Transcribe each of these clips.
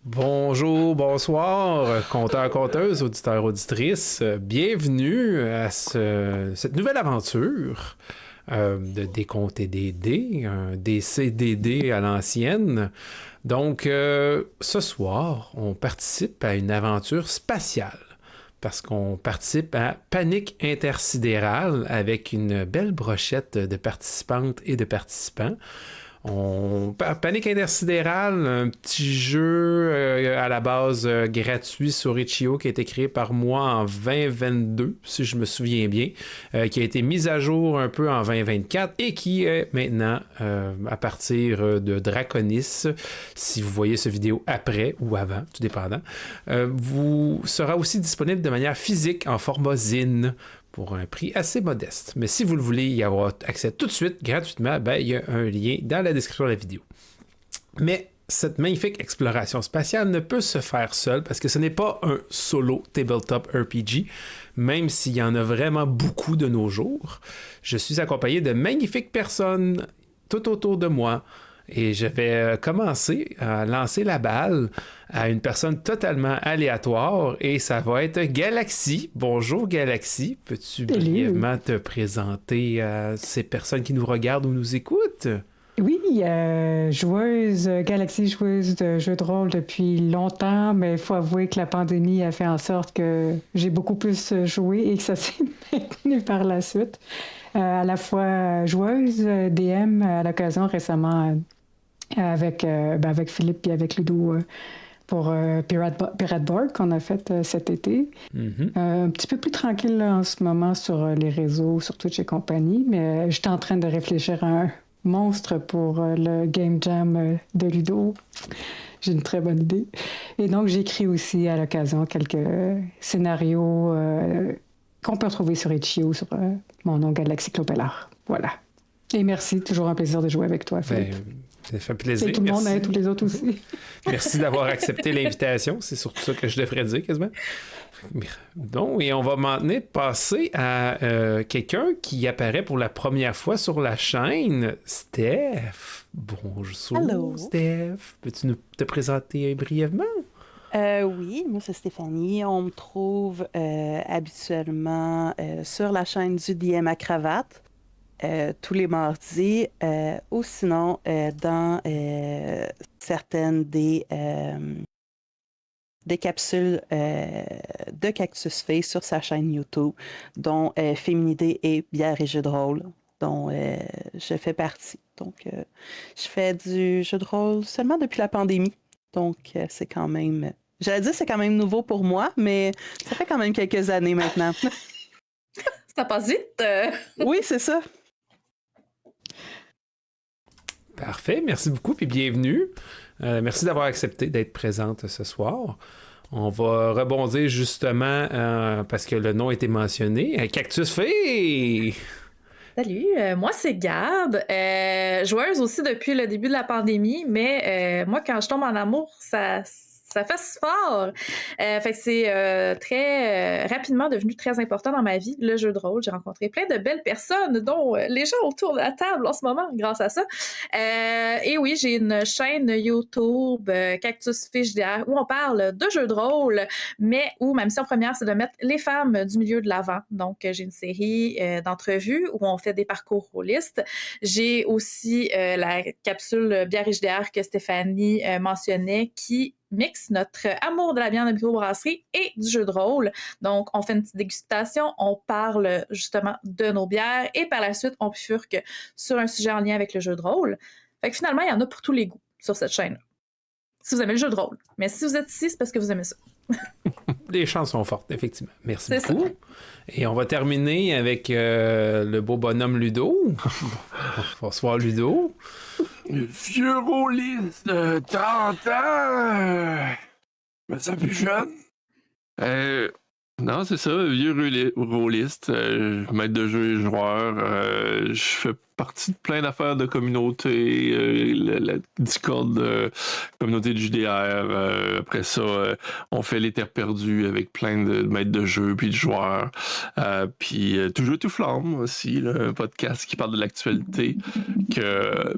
Bonjour, bonsoir, compteurs, compteuses, auditeurs, auditrices. Bienvenue à cette nouvelle aventure de Décompter des dés, un DCDD à l'ancienne. Donc, ce soir, on participe à une aventure spatiale parce qu'on participe à Panique intersidérale avec une belle brochette de participantes et de participants. Panique intersidérale, un petit jeu à la base gratuit sur Itch.io qui a été créé par moi en 2022, si je me souviens bien, qui a été mis à jour un peu en 2024 et qui est maintenant à partir de Draconis, si vous voyez ce vidéo après ou avant, tout dépendant, vous sera aussi disponible de manière physique en format zine pour un prix assez modeste. Mais si vous le voulez y avoir accès tout de suite, gratuitement, ben, il y a un lien dans la description de la vidéo. Mais cette magnifique exploration spatiale ne peut se faire seule parce que ce n'est pas un solo tabletop RPG, même s'il y en a vraiment beaucoup de nos jours. Je suis accompagné de magnifiques personnes tout autour de moi. Et je vais commencer à lancer la balle à une personne totalement aléatoire et ça va être Galaxy. Bonjour Galaxy, peux-tu brièvement te présenter à ces personnes qui nous regardent ou nous écoutent? Oui, Galaxy joueuse de jeux de rôle depuis longtemps, mais il faut avouer que la pandémie a fait en sorte que j'ai beaucoup plus joué et que ça s'est maintenu par la suite. À la fois joueuse, DM, à l'occasion récemment avec Philippe et avec Ludo pour Pirate Board qu'on a fait cet été. Un petit peu plus tranquille là, en ce moment sur les réseaux, sur Twitch et compagnie, mais j'étais en train de réfléchir à un monstre pour le Game Jam de Ludo. J'ai une très bonne idée. Et donc, j'écris aussi à l'occasion quelques scénarios qu'on peut retrouver sur Itch.io, sur mon nom Galaxy Clopelard. Voilà. Et merci, toujours un plaisir de jouer avec toi, Philippe. Ça fait plaisir. Et tout le monde, tous les autres aussi. Merci d'avoir accepté l'invitation. C'est surtout ça que je devrais dire quasiment. Donc, et on va maintenant passer à quelqu'un qui apparaît pour la première fois sur la chaîne, Steph. Bonjour, Hello. Steph. Peux-tu te présenter brièvement? Oui, moi c'est Stéphanie. On me trouve habituellement sur la chaîne du DM à cravate tous les mardis ou sinon dans certaines des capsules de Cactus Face sur sa chaîne YouTube, dont Féminité et bière et jeux de rôle, dont je fais partie. Donc, je fais du jeu de rôle seulement depuis la pandémie. Donc, c'est quand même... J'allais dire c'est quand même nouveau pour moi, mais ça fait quand même quelques années maintenant. Ça passe vite. Oui, c'est ça. Parfait, merci beaucoup puis bienvenue. Merci d'avoir accepté d'être présente ce soir. On va rebondir justement parce que le nom a été mentionné. Cactus Fée! Salut, moi c'est Gab, joueuse aussi depuis le début de la pandémie, mais moi quand je tombe en amour, ça fait fort. Fait que c'est très rapidement devenu très important dans ma vie, le jeu de rôle. J'ai rencontré plein de belles personnes, dont les gens autour de la table en ce moment, grâce à ça. Et oui, j'ai une chaîne YouTube, Cactus Fiche d'hier, où on parle de jeux de rôle, mais où ma mission première, c'est de mettre les femmes du milieu de l'avant. Donc, j'ai une série d'entrevues où on fait des parcours rôlistes. J'ai aussi la capsule Bière HDR que Stéphanie mentionnait, qui mixe notre amour de la bière de microbrasserie et du jeu de rôle. Donc, on fait une petite dégustation, on parle justement de nos bières et par la suite, on bifurque sur un sujet en lien avec le jeu de rôle. Fait que finalement, il y en a pour tous les goûts sur cette chaîne-là. Si vous aimez le jeu de rôle. Mais si vous êtes ici, c'est parce que vous aimez ça. Les chances sont fortes, effectivement. Merci C'est beaucoup. ça. Et on va terminer avec le beau bonhomme Ludo. Bonsoir, Ludo. Vieux rôliste de 30 ans! Mais ça plus jeune? Non, c'est ça, vieux rôliste, maître de jeu et joueur. Je fais partie de plein d'affaires de communauté, la Discord, communauté de JDR. Après ça, on fait les terres perdues avec plein de maîtres de jeu puis de joueurs. Puis Tout jeu tout flamme aussi, là, un podcast qui parle de l'actualité que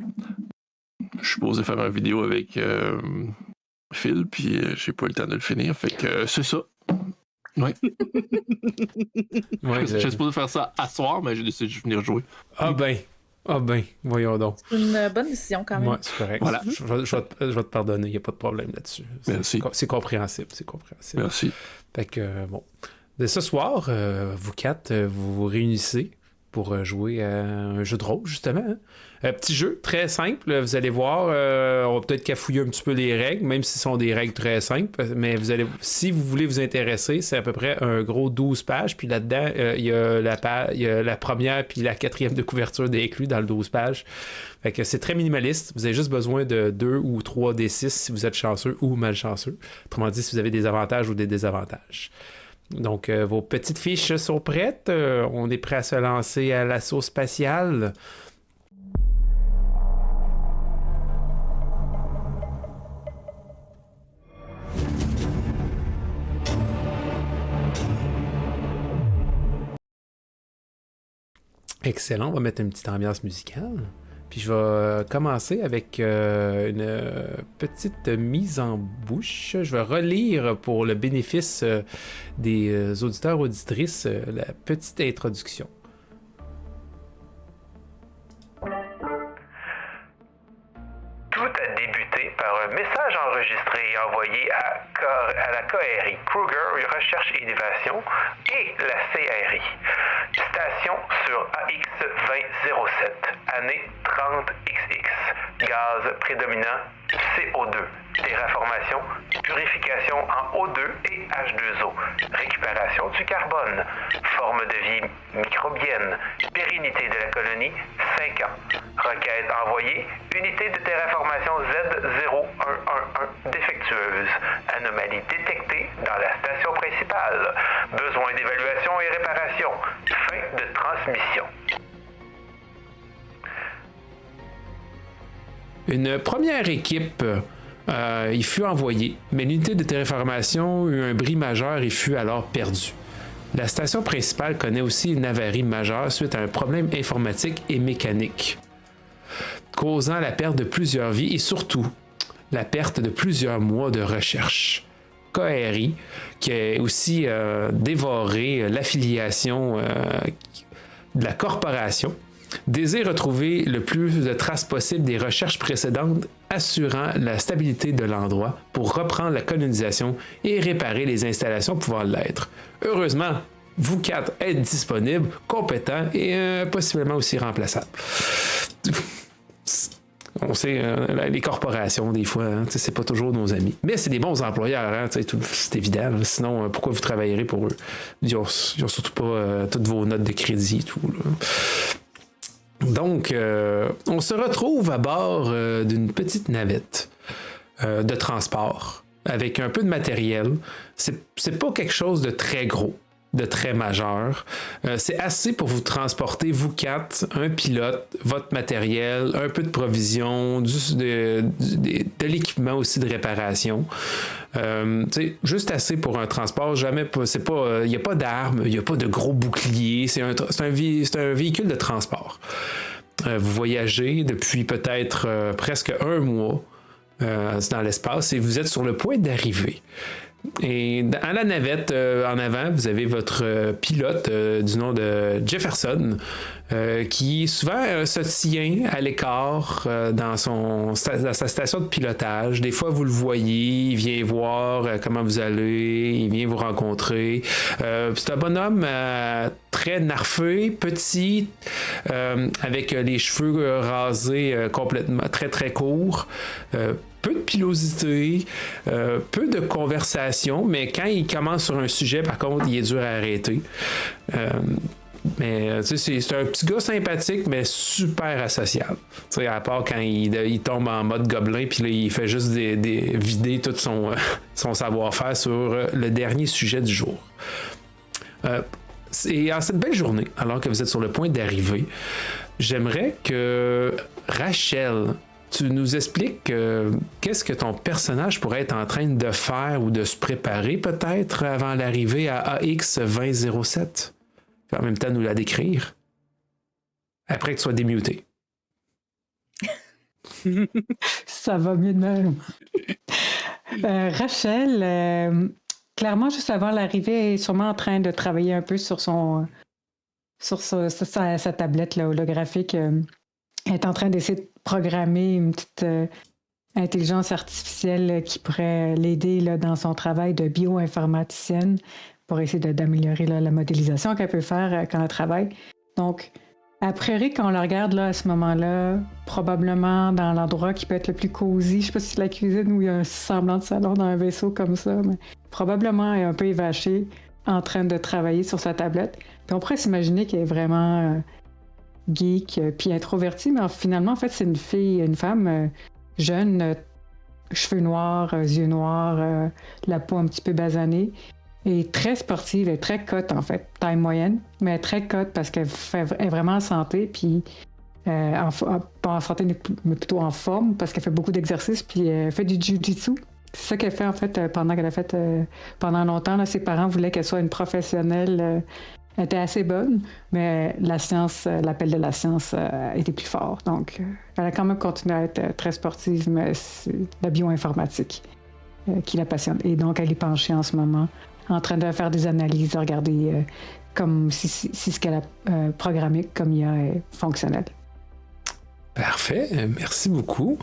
je suis supposé faire une vidéo avec fil, puis j'ai pas eu le temps de le finir. Fait que c'est ça. Ouais. Ouais, J'étais supposé faire ça à soir, mais j'ai décidé de venir jouer. Ah ben, voyons donc. C'est une bonne décision quand même. Ouais, c'est correct. Voilà. Je vais te pardonner, il n'y a pas de problème là-dessus. Merci. C'est compréhensible, Merci. Fait que, bon. De ce soir, vous quatre, vous vous réunissez pour jouer à un jeu de rôle, justement. Hein? Un petit jeu très simple, vous allez voir, on va peut-être cafouiller un petit peu les règles, même si ce sont des règles très simples, mais si vous voulez vous intéresser, c'est à peu près un gros 12 pages, puis là-dedans, il y a la première puis la quatrième de couverture d'inclus dans le 12 pages. Fait que c'est très minimaliste, vous avez juste besoin de 2 ou 3 D6 si vous êtes chanceux ou malchanceux. Autrement dit, si vous avez des avantages ou des désavantages. Donc, vos petites fiches sont prêtes. On est prêt à se lancer à l'assaut spatial. Excellent, on va mettre une petite ambiance musicale. Puis je vais commencer avec une petite mise en bouche. Je vais relire pour le bénéfice des auditeurs-auditrices la petite introduction. Tout a débuté par un message enregistré et envoyé à la KRI, Kruger Recherche et Innovation, et la CRI. Station sur AX2007, année 30XX. Gaz prédominant CO2. Terraformation, purification en O2 et H2O. Récupération du carbone. Forme de vie microbienne. Pérennité de la colonie, 5 ans. Requête envoyée, unité de terraformation Z0111 défectueuse. Anomalie détectée dans la station principale. Besoin d'évaluation et réparation. Fin de transmission. Une première équipe y fut envoyée, mais l'unité de terraformation eut un bris majeur et fut alors perdue. La station principale connaît aussi une avarie majeure suite à un problème informatique et mécanique, causant la perte de plusieurs vies et surtout la perte de plusieurs mois de recherche. KRI, qui a aussi dévoré l'affiliation de la corporation, désire retrouver le plus de traces possible des recherches précédentes, assurant la stabilité de l'endroit pour reprendre la colonisation et réparer les installations pouvant l'être. Heureusement, vous quatre êtes disponibles, compétents et possiblement aussi remplaçables. On sait, les corporations, des fois, hein, c'est pas toujours nos amis. Mais c'est des bons employeurs, hein, c'est évident. Là. Sinon, pourquoi vous travaillerez pour eux? Ils ont surtout pas toutes vos notes de crédit et tout. Là. Donc, on se retrouve à bord d'une petite navette de transport avec un peu de matériel. C'est pas quelque chose de très gros, de très majeur. C'est assez pour vous transporter, vous quatre, un pilote, votre matériel, un peu de provisions, de l'équipement aussi de réparation. Juste assez pour un transport. Jamais, c'est pas, il n'y a pas d'armes, il n'y a pas de gros boucliers. C'est un véhicule de transport. Vous voyagez depuis peut-être presque un mois dans l'espace et vous êtes sur le point d'arriver. Et dans la navette, en avant, vous avez votre pilote du nom de Jefferson qui souvent se tient à l'écart dans sa station de pilotage. Des fois, vous le voyez, il vient voir comment vous allez, il vient vous rencontrer. C'est un bonhomme très narfé, petit, avec les cheveux rasés complètement, très très courts. Peu de pilosité, peu de conversation, mais quand il commence sur un sujet, par contre, il est dur à arrêter. Mais c'est un petit gars sympathique, mais super asocial. T'sais, à part quand il tombe en mode gobelin, puis là, il fait juste vider tout son savoir-faire sur le dernier sujet du jour. Et en cette belle journée, alors que vous êtes sur le point d'arriver, j'aimerais que Rachel, tu nous expliques qu'est-ce que ton personnage pourrait être en train de faire ou de se préparer peut-être avant l'arrivée à AX2007. Puis en même temps nous la décrire. Après que tu sois démuté. Ça va mieux de même. Rachel, clairement, juste avant l'arrivée, elle est sûrement en train de travailler un peu sur sa tablette là, holographique. Elle est en train d'essayer de programmer une petite intelligence artificielle qui pourrait l'aider là, dans son travail de bioinformaticienne pour essayer d'améliorer là, la modélisation qu'elle peut faire quand elle travaille. Donc, a priori, quand on la regarde là, à ce moment-là, probablement dans l'endroit qui peut être le plus cosy, je sais pas si c'est la cuisine ou il y a un semblant de salon dans un vaisseau comme ça, mais probablement elle est un peu évachée en train de travailler sur sa tablette. Puis on pourrait s'imaginer qu'elle est vraiment geek puis introvertie, mais finalement, en fait, c'est une femme jeune, cheveux noirs, yeux noirs, la peau un petit peu basanée, et très sportive, et très cote en fait, taille moyenne, mais très cote parce qu'elle est vraiment en santé, puis pas en santé, mais plutôt en forme, parce qu'elle fait beaucoup d'exercices, puis elle fait du jiu-jitsu. C'est ça qu'elle fait en fait pendant qu'elle a fait pendant longtemps. Là, ses parents voulaient qu'elle soit une professionnelle. Elle était assez bonne, mais la science, l'appel de la science était plus fort. Donc, elle a quand même continué à être très sportive, mais c'est la bioinformatique qui la passionne. Et donc, elle est penchée en ce moment, en train de faire des analyses, de regarder comme si ce qu'elle a programmé comme IA est fonctionnel. Parfait, merci beaucoup.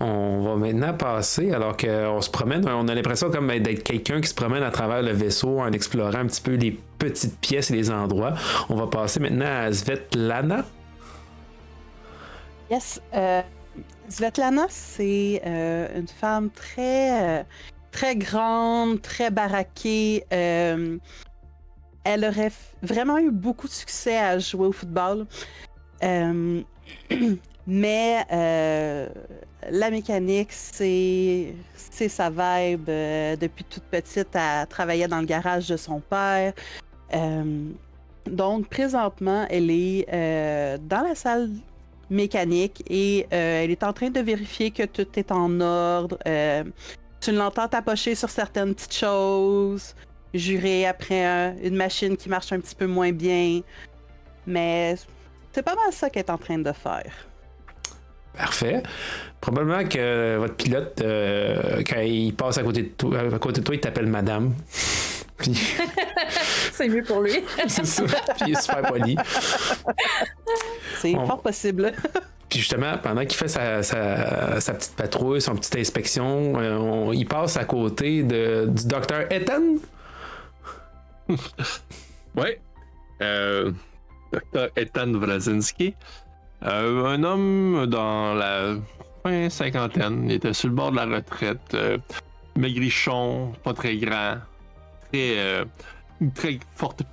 On va maintenant passer, alors qu'on se promène, on a l'impression comme d'être quelqu'un qui se promène à travers le vaisseau en explorant un petit peu les petites pièces et les endroits. On va passer maintenant à Svetlana. Yes. Svetlana, c'est une femme très, très grande, très baraquée. Elle aurait vraiment eu beaucoup de succès à jouer au football. Mais la mécanique, c'est sa vibe. Depuis toute petite, elle travaillait dans le garage de son père. Donc, présentement, elle est dans la salle mécanique et elle est en train de vérifier que tout est en ordre. Tu l'entends tapocher sur certaines petites choses, jurer après une machine qui marche un petit peu moins bien. Mais c'est pas mal ça qu'elle est en train de faire. Parfait. Probablement que votre pilote, quand il passe à côté de toi, il t'appelle madame. Puis... c'est mieux pour lui. C'est ça. Puis il est super poli. C'est fort possible. Puis justement, pendant qu'il fait sa petite patrouille, son petite inspection, il passe à côté du docteur Ethan. Ouais. Docteur Ethan Wlazinski. Un homme dans la fin cinquantaine. Il était sur le bord de la retraite. Maigrichon, pas très grand. Très forte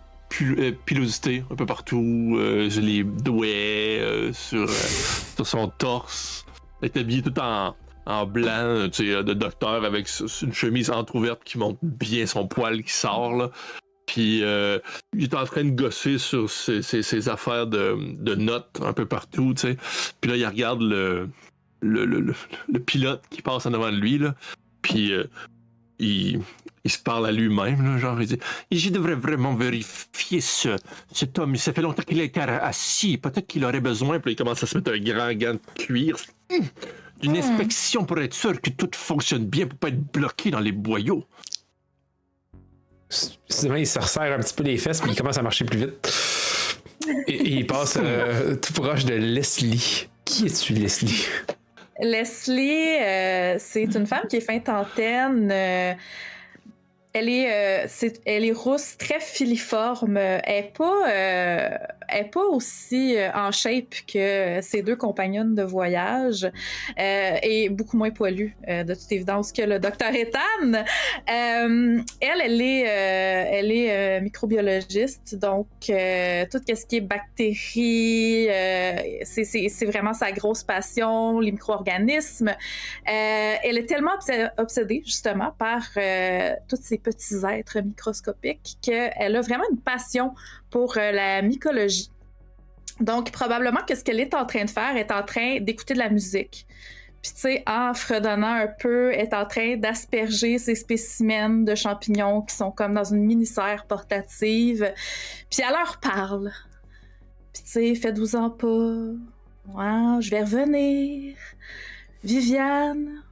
pilosité un peu partout. Les doigts sur son torse. Il est habillé tout en blanc, de docteur avec une chemise entrouverte qui montre bien son poil qui sort, là. Puis il est en train de gosser sur ses affaires de notes un peu partout, tu sais. Puis là, il regarde le pilote qui passe en avant de lui, là. Puis il se parle à lui-même, là, genre, il dit « Je devrais vraiment vérifier cet homme. Ça fait longtemps qu'il a été assis. Peut-être qu'il aurait besoin. » Puis il commence à se mettre un grand gant de cuir. D'une inspection pour être sûr que tout fonctionne bien pour pas être bloqué dans les boyaux. Souvent, il se resserre un petit peu les fesses puis il commence à marcher plus vite. Et il passe tout proche de Leslie. Qui es-tu, Leslie? Leslie, c'est une femme qui est fin trentaine. Elle est rousse, très filiforme. Elle est pas aussi en shape que ses deux compagnonnes de voyage et beaucoup moins poilue, de toute évidence, que le docteur Ethan. Elle est microbiologiste, donc tout ce qui est bactéries, c'est vraiment sa grosse passion, les micro-organismes. Elle est tellement obsédée, justement, par toutes ces petits êtres microscopiques qu'elle a vraiment une passion pour la mycologie. Donc, probablement que ce qu'elle est en train de faire est en train d'écouter de la musique. Puis, tu sais, en fredonnant un peu, est en train d'asperger ces spécimens de champignons qui sont comme dans une mini-serre portative. Puis, elle leur parle. Puis, tu sais, faites-vous-en pas. Ouais, je vais revenir. Viviane,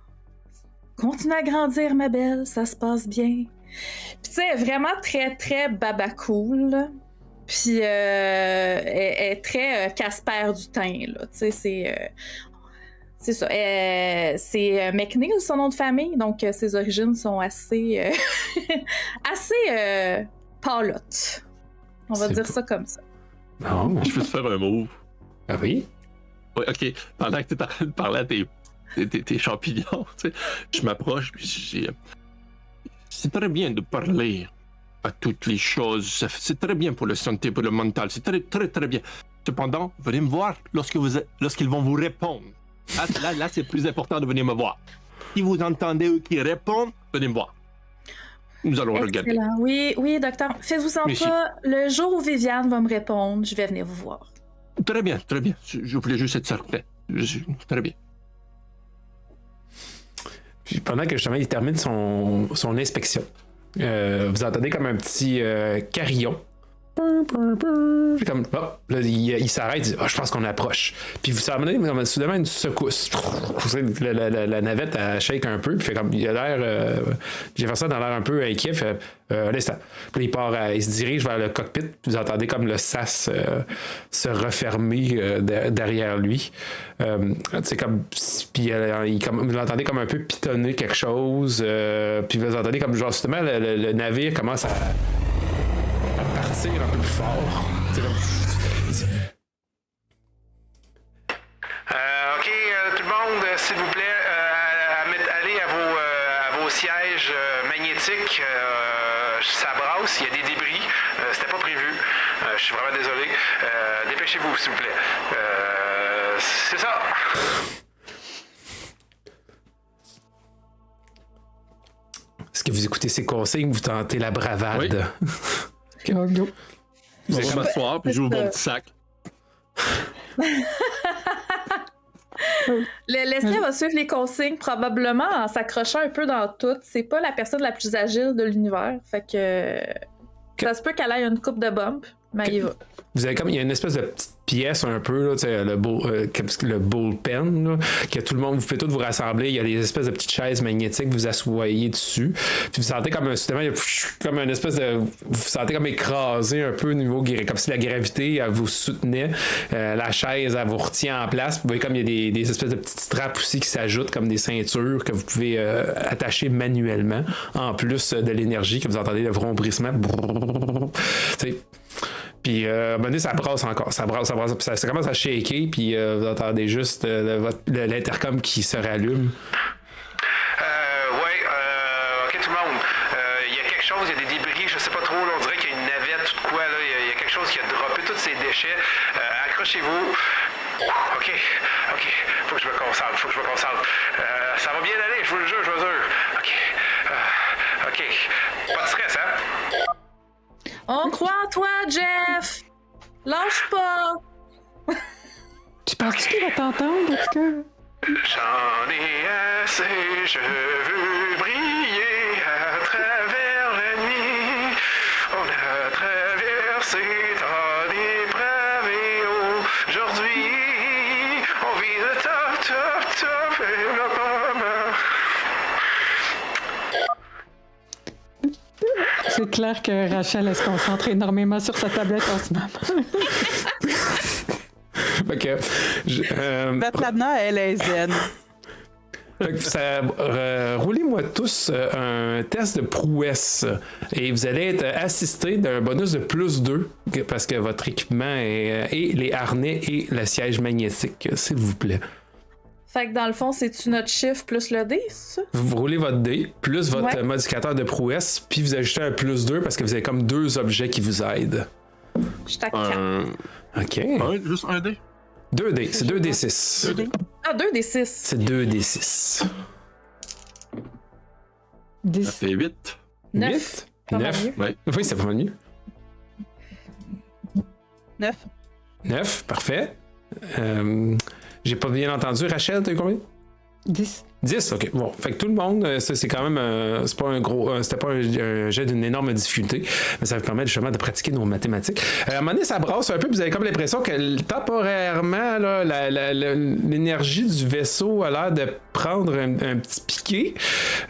continue à grandir, ma belle, ça se passe bien. Puis tu sais, vraiment très, très baba cool, là. Puis elle est très Casper du teint, là. Tu sais, c'est ça. C'est McNeil, son nom de famille, donc ses origines sont assez assez palottes. On va dire ça comme ça. Non. Je peux te faire un move. Ah oui? Oui, ok. Pendant que tu es en train de parler à tes champignons, tu sais, je m'approche puis j'ai. C'est très bien de parler à toutes les choses. C'est très bien pour la santé, pour le mental. C'est très, très, très bien. Cependant, venez me voir lorsqu'ils vont vous répondre. Là, c'est plus important de venir me voir. Si vous entendez eux qui répondent, venez me voir. Nous allons regarder. Excellent. Oui, docteur. Faites-vous-en pas. Le jour où Viviane va me répondre, je vais venir vous voir. Très bien, très bien. Je voulais juste être certain. Très bien. Puis pendant que justement il termine son inspection, vous entendez comme un petit carillon. Puis comme, là, il s'arrête, il dit je pense qu'on approche. Puis vous savez, comme soudainement une secousse. La navette elle shake un peu, puis fait comme il a l'air. Jefferson a l'air un peu inquiet, fait l'instant. Puis il part, il se dirige vers le cockpit, puis vous entendez comme le sas se refermer derrière lui. C'est comme. Puis vous l'entendez comme un peu pitonner quelque chose, puis vous entendez comme genre justement le navire commence à partir un peu plus fort. OK, tout le monde, s'il vous plaît, allez à vos sièges magnétiques. Ça brasse, il y a des débris. C'était pas prévu. Je suis vraiment désolé. Dépêchez-vous, s'il vous plaît. C'est ça. Est-ce que vous écoutez ces consignes, vous tentez la bravade? Oui. Go, go. Je vais m'asseoir puis j'ouvre mon petit sac. L'esclave va suivre les consignes probablement en s'accrochant un peu dans tout. C'est pas la personne la plus agile de l'univers. Fait que ça se peut qu'elle ait une coupe de bump, mais il va. Vous avez comme, il y a une espèce de petite pièce un peu, là, le bullpen, là, que tout le monde, vous pouvez tous vous rassembler, il y a des espèces de petites chaises magnétiques, vous asseyez dessus, puis vous sentez comme comme une espèce de, vous sentez comme écrasé un peu au niveau, comme si la gravité elle vous soutenait, la chaise elle vous retient en place, puis vous voyez comme il y a des espèces de petites straps aussi qui s'ajoutent comme des ceintures que vous pouvez attacher manuellement, en plus de l'énergie que vous entendez le vrombrissement. Puis, à un moment donné, ça brasse encore. Ça commence à shaker, puis vous entendez juste l'intercom qui se rallume. OK, tout le monde. Il y a quelque chose, il y a des débris, je sais pas trop, là, on dirait qu'il y a une navette, tout quoi, là. Il y a quelque chose qui a droppé tous ces déchets. Accrochez-vous. OK. Faut que je me concentre. Ça va bien aller, je vous le jure. OK. Pas de stress, hein? On croit en toi, Jeff! Lâche pas! Tu penses qu'il va t'entendre, en tout cas? J'en ai assez, je veux briller à travers la nuit. On a traversé tant d'épreuves et aujourd'hui, on vit le top et le bas. C'est clair que Rachel elle se concentre énormément sur sa tablette en ce moment. Fait que, Svetlana, elle est zen. fait que roulez-moi tous un test de prouesse et vous allez être assisté d'un bonus de +2 parce que votre équipement et les harnais et le siège magnétique, s'il vous plaît. Fait que dans le fond, c'est-tu notre chiffre plus le dé, c'est ça? Vous roulez votre dé, plus votre Ouais. modificateur de prouesse, puis vous ajoutez un +2 parce que vous avez comme 2 objets qui vous aident. Je suis à 4. OK. Juste un dé. 2 dés, c'est 2d6. 2 dés. Ah, 2 des 6. C'est 2d6. 10. Ça fait 8. 9. 8? Pas mal 9? mieux. Ouais. Oui, c'est pas mal mieux. 9. 9, parfait. J'ai pas bien entendu. Rachel, t'as eu combien? 10. 10, ok. Bon, fait que tout le monde, c'est quand même, c'est pas un gros, c'était pas un jet d'une énorme difficulté, mais ça vous permet justement de pratiquer nos mathématiques. À un moment donné, ça brasse un peu, puis vous avez comme l'impression que temporairement, là, l'énergie du vaisseau a l'air de prendre un petit piqué.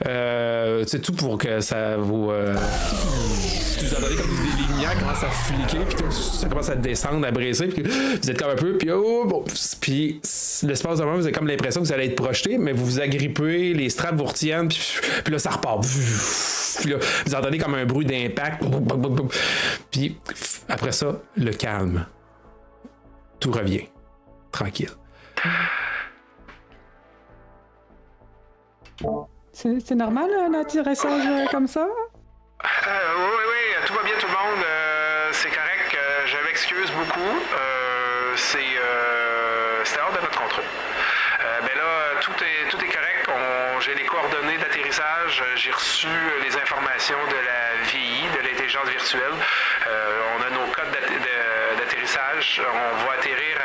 C'est tout pour que ça vous... vous entendez comme des lumières commencent à fliquer, puis ça commence à descendre, à briser, puis vous êtes comme un peu, puis puis l'espace de moment, vous avez comme l'impression que vous allez être projeté, mais vous vous agrippez, les straps vous retiennent, puis là, ça repart. Puis là, vous entendez comme un bruit d'impact, puis après ça, le calme. Tout revient. Tranquille. C'est normal, un atterrissage comme ça? Oui, tout va bien tout le monde. C'est correct. Je m'excuse beaucoup. C'était hors de notre contrôle. Mais là, tout est correct. J'ai les coordonnées d'atterrissage. J'ai reçu les informations de la VI, de l'intelligence virtuelle. On a nos codes d'atterrissage. On va atterrir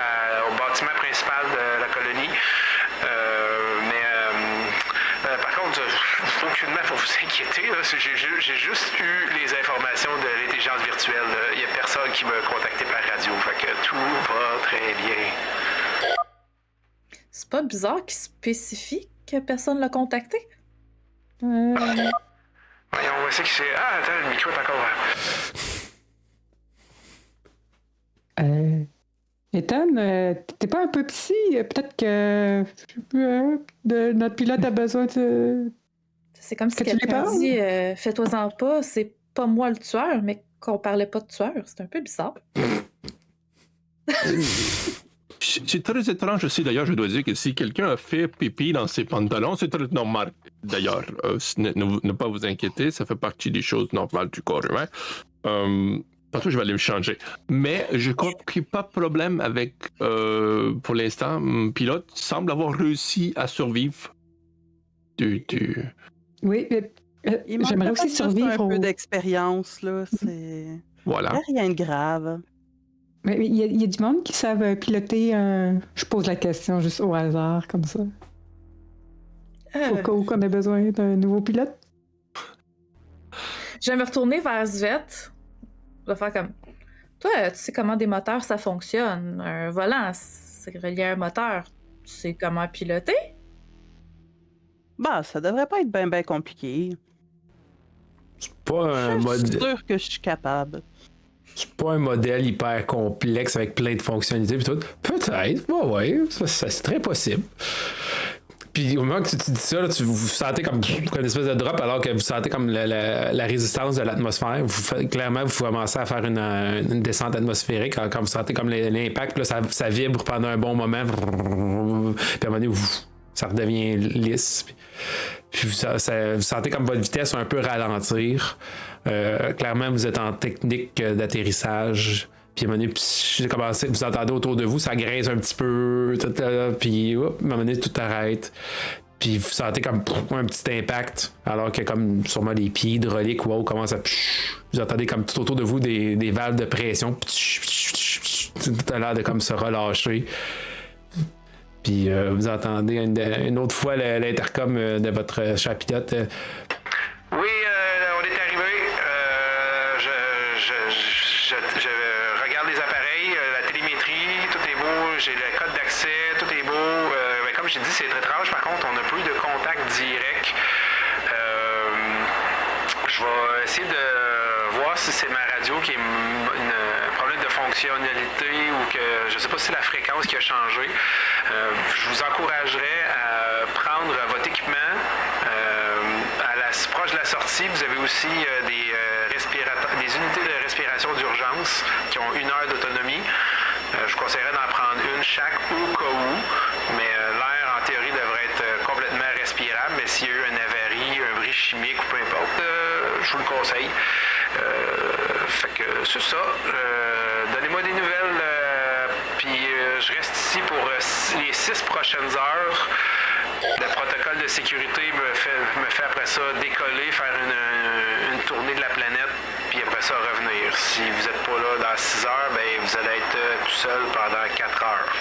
au bâtiment principal de la colonie. Par contre, aucunement, il faut vous inquiéter. Là. J'ai juste eu les informations de l'intelligence virtuelle. Il n'y a personne qui m'a contacté par radio. Fait que tout va très bien. C'est pas bizarre qu'il spécifie que personne l'a contacté? Voyons, on va essayer que c'est... Ah, attends, le micro est encore ouvert. Ethan, t'es pas un peu psy? Peut-être que notre pilote a besoin de... C'est comme si Que tu lui quelqu'un parles? dit fais-toi-en pas, c'est pas moi le tueur, mais qu'on parlait pas de tueur. C'est un peu bizarre. C'est très étrange aussi, d'ailleurs, je dois dire que si quelqu'un a fait pipi dans ses pantalons, c'est très normal. D'ailleurs, ne pas vous inquiéter, ça fait partie des choses normales du corps humain. Tantôt, je vais aller me changer. Mais je crois qu'il n'y a pas de problème avec, pour l'instant, mon pilote semble avoir réussi à survivre Oui, Il manque j'aimerais peut-être aussi juste survivre un peu d'expérience, là. C'est Voilà. rien de grave. Mais il y a du monde qui savent piloter Je pose la question juste au hasard, comme ça. Au cas où qu'on a besoin d'un nouveau pilote. Je vais me retourner vers Svet. Je vais faire comme... Toi, tu sais comment des moteurs, ça fonctionne. Un volant, c'est relié à un moteur. Tu sais comment piloter? Bah, ça devrait pas être bien compliqué. C'est pas un Je suis sûr que je suis capable. C'est pas un modèle hyper complexe avec plein de fonctionnalités pis tout. Peut-être, ouais, ça c'est très possible. Puis au moment que tu dis ça, là, vous sentez comme une espèce de drop alors que vous sentez comme la résistance de l'atmosphère. Clairement, vous commencez à faire une descente atmosphérique quand vous sentez comme l'impact. Là, ça vibre pendant un bon moment. Puis à un moment donné, ça redevient lisse. Puis vous sentez comme votre vitesse un peu ralentir. Clairement, vous êtes en technique d'atterrissage. Puis à un moment donné, vous entendez autour de vous, ça grince un petit peu. Puis à un moment donné, tout arrête. Puis vous sentez comme un petit impact. Alors que comme sûrement les pieds hydrauliques ou autres commencent à... Vous entendez comme tout autour de vous des valves de pression. Tout a l'air de comme se relâcher. Puis vous entendez une autre fois l'intercom de votre cher pilote. Oui, on est arrivé. Je regarde les appareils, la télémétrie, tout est beau. J'ai le code d'accès, tout est beau. Mais comme j'ai dit, c'est très étrange. Par contre, on n'a plus de contact direct. Je vais essayer de voir si c'est ma radio qui est un problème de fonctionnalité ou que je ne sais pas si c'est la fréquence qui a changé. Je vous encouragerais à prendre votre équipement. Proche de la sortie, vous avez aussi des unités de respiration d'urgence qui ont 1 heure d'autonomie. Je vous conseillerais d'en prendre une chaque au cas où, mais l'air en théorie devrait être complètement respirable, mais s'il y a eu une avarie, un bris chimique ou peu importe, je vous le conseille. Fait que c'est ça. Donnez-moi des nouvelles, puis je reste ici pour les 6 prochaines heures. Le protocole de sécurité me fait après ça décoller, faire une tournée de la planète, puis après ça revenir. Si vous n'êtes pas là dans 6 heures, ben vous allez être tout seul pendant 4 heures.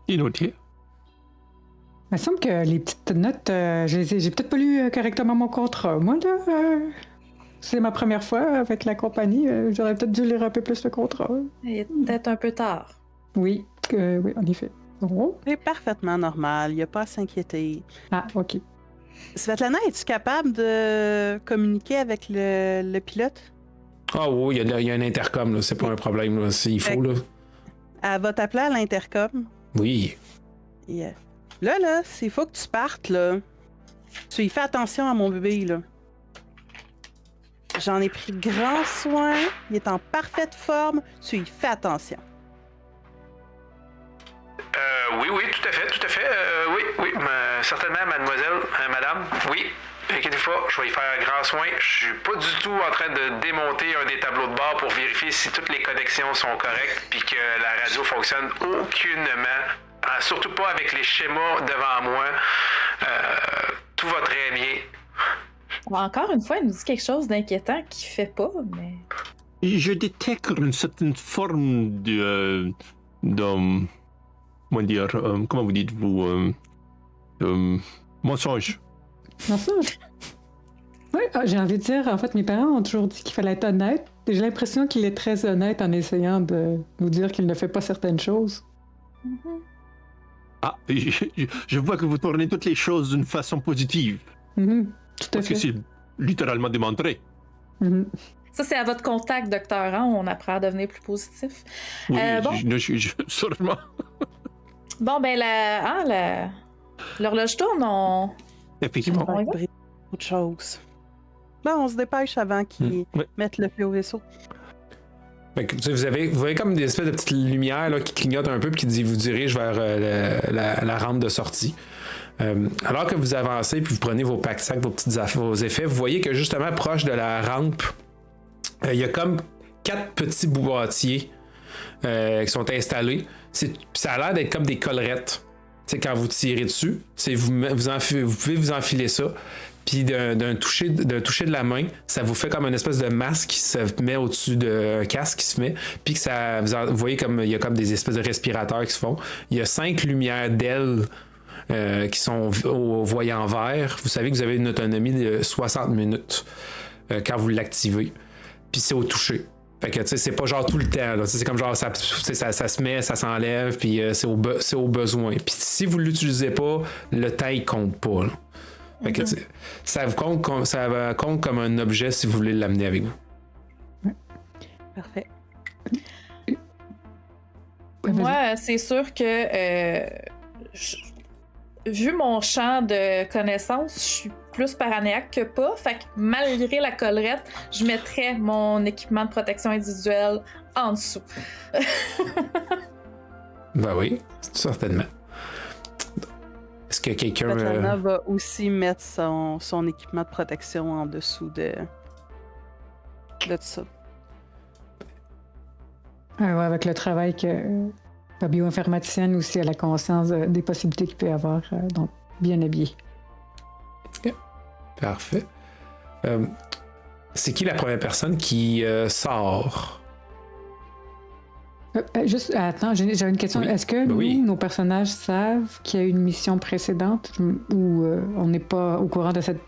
Inutile. Il me semble que les petites notes, j'ai peut-être pas lu correctement mon contrat. Moi, là, c'est ma première fois avec la compagnie. J'aurais peut-être dû lire un peu plus le contrat. Il est peut-être un peu tard. Oui, Oui, en effet. Oh. C'est parfaitement normal, il n'y a pas à s'inquiéter. Ah, OK. Svetlana, es-tu capable de communiquer avec le pilote? Ah oui, il y a un intercom, là. C'est pas un problème, là, s'il faut, là. Elle va t'appeler à l'intercom. Oui. Yeah. Là, s'il faut que tu partes, là, tu y fais attention à mon bébé, là. J'en ai pris grand soin, il est en parfaite forme, tu y fais attention. Oui, tout à fait. Oui, certainement, mademoiselle, madame, oui. Inquiétez-vous pas, je vais y faire grand soin. Je suis pas du tout en train de démonter un des tableaux de bord pour vérifier si toutes les connexions sont correctes puis que la radio fonctionne aucunement. Surtout pas avec les schémas devant moi. Tout va très bien. Encore une fois, elle nous dit quelque chose d'inquiétant qu'il fait pas, mais... Je détecte une certaine forme de comment dire, comment vous dites-vous, mensonge. Mensonge? Oui, j'ai envie de dire, en fait, mes parents ont toujours dit qu'il fallait être honnête. Et j'ai l'impression qu'il est très honnête en essayant de nous dire qu'il ne fait pas certaines choses. Mm-hmm. Ah, je vois que vous tournez toutes les choses d'une façon positive. Mm-hmm. Tout à Parce fait. que c'est littéralement démontré. Mm-hmm. Ça, c'est à votre contact, docteur, hein? On apprend à devenir plus positif. Oui, Bon. sûrement. Bon, ben, l'horloge tourne, Effectivement. On y va? Autre chose. Bon, on se dépêche avant qu'ils Ouais. mettent le feu au vaisseau. Fait que, tu sais, vous voyez comme des espèces de petites lumières là, qui clignotent un peu puis qui vous dirigent vers la rampe de sortie. Alors que vous avancez puis vous prenez vos pack-sacs, vos effets, vous voyez que justement proche de la rampe, il y a comme 4 petits boîtiers qui sont installés. Ça a l'air d'être comme des collerettes. T'sais, quand vous tirez dessus, vous pouvez vous enfiler ça. Puis d'un toucher de la main, ça vous fait comme une espèce de masque qui se met au-dessus d'un casque qui se met. Puis que ça, vous voyez comme il y a comme des espèces de respirateurs qui se font. Il y a 5 lumières d'ailes qui sont au voyant vert. Vous savez que vous avez une autonomie de 60 minutes quand vous l'activez. Puis c'est au toucher. Fait que, tu sais, c'est pas genre tout le temps, là. C'est comme genre, ça se met, ça s'enlève, puis c'est au besoin. Puis si vous l'utilisez pas, le temps, il compte pas, là. Fait que, ça compte comme un objet si vous voulez l'amener avec vous. Parfait. Moi, c'est sûr que vu mon champ de connaissances, je suis plus paranoïaque que pas. Fait que malgré la collerette, je mettrais mon équipement de protection individuelle en dessous. Ben oui, certainement. Est-ce que quelqu'un... Svetlana va aussi mettre son équipement de protection en dessous de tout ça. Ouais, avec le travail que la bioinformaticienne aussi a la conscience des possibilités qu'il peut y avoir, donc bien habillé. Okay. Parfait. C'est qui la première personne qui sort? Juste, attends, j'ai une question. Oui. Est-ce que nos personnages savent qu'il y a eu une mission précédente ou on n'est pas au courant de cette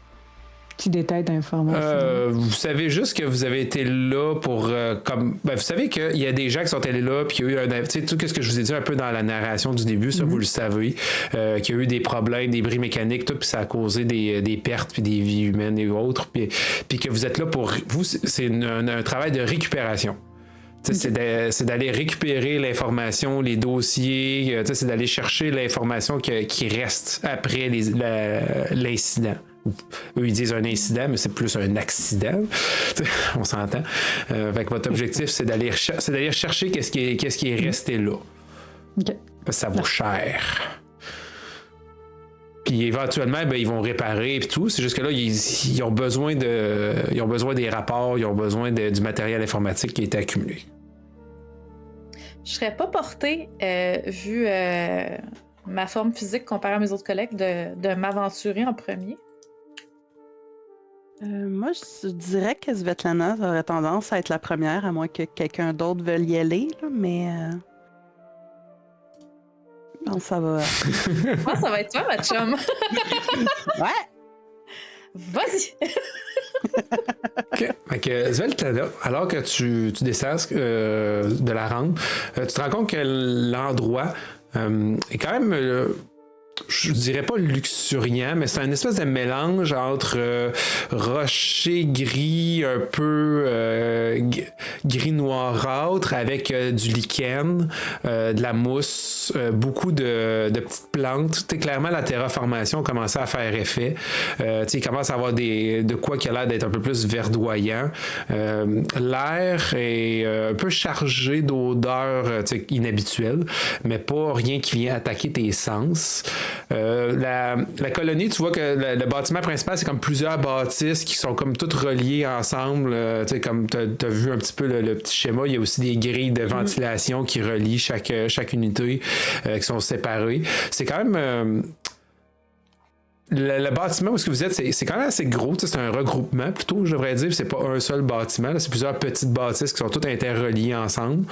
petit détail d'information? Vous savez juste que vous avez été là pour vous savez qu'il y a des gens qui sont allés là puis qu'il y a eu tu sais tout ce que je vous ai dit un peu dans la narration du début, ça vous le savez, qu'il y a eu des problèmes, des bris mécaniques, tout, puis ça a causé des pertes puis des vies humaines et autres, puis que vous êtes là pour vous, c'est un travail de récupération. C'est d'aller récupérer l'information, les dossiers, c'est d'aller chercher l'information qui reste après l'incident. Eux, ils disent un incident, mais c'est plus un accident. On s'entend. Fait que votre objectif, c'est d'aller chercher qu'est-ce qui est resté là. Okay. Parce que ça vaut cher. Puis éventuellement, ils vont réparer et tout. C'est juste que là, ils ont besoin des rapports, ils ont besoin du matériel informatique qui a été accumulé. Je serais pas portée, vu ma forme physique comparée à mes autres collègues, de m'aventurer en premier. Moi, je dirais que Svetlana aurait tendance à être la première, à moins que quelqu'un d'autre veuille y aller, là, mais... Je pense que ça va... Je pense que ça va être toi, ma chum. Ouais! Vas-y! OK. Fait que Sveltana, alors que tu descends de la rampe, tu te rends compte que l'endroit est quand même... je dirais pas luxuriant, mais c'est un espèce de mélange entre rocher gris, un peu gris noirâtre, avec du lichen, de la mousse, beaucoup de petites plantes. Clairement, la terraformation commençait à faire effet. Il commence à avoir de quoi qui a l'air d'être un peu plus verdoyant. L'air est un peu chargé d'odeurs inhabituelles, mais pas rien qui vient attaquer tes sens. La colonie, tu vois que le bâtiment principal, c'est comme plusieurs bâtisses qui sont comme toutes reliées ensemble. Comme tu as vu un petit peu le petit schéma, il y a aussi des grilles de ventilation qui relient chaque unité, qui sont séparées. C'est quand même... Le bâtiment où est-ce que vous êtes, c'est quand même assez gros. C'est un regroupement plutôt, je devrais dire. C'est pas un seul bâtiment. Là, c'est plusieurs petites bâtisses qui sont toutes interreliées ensemble.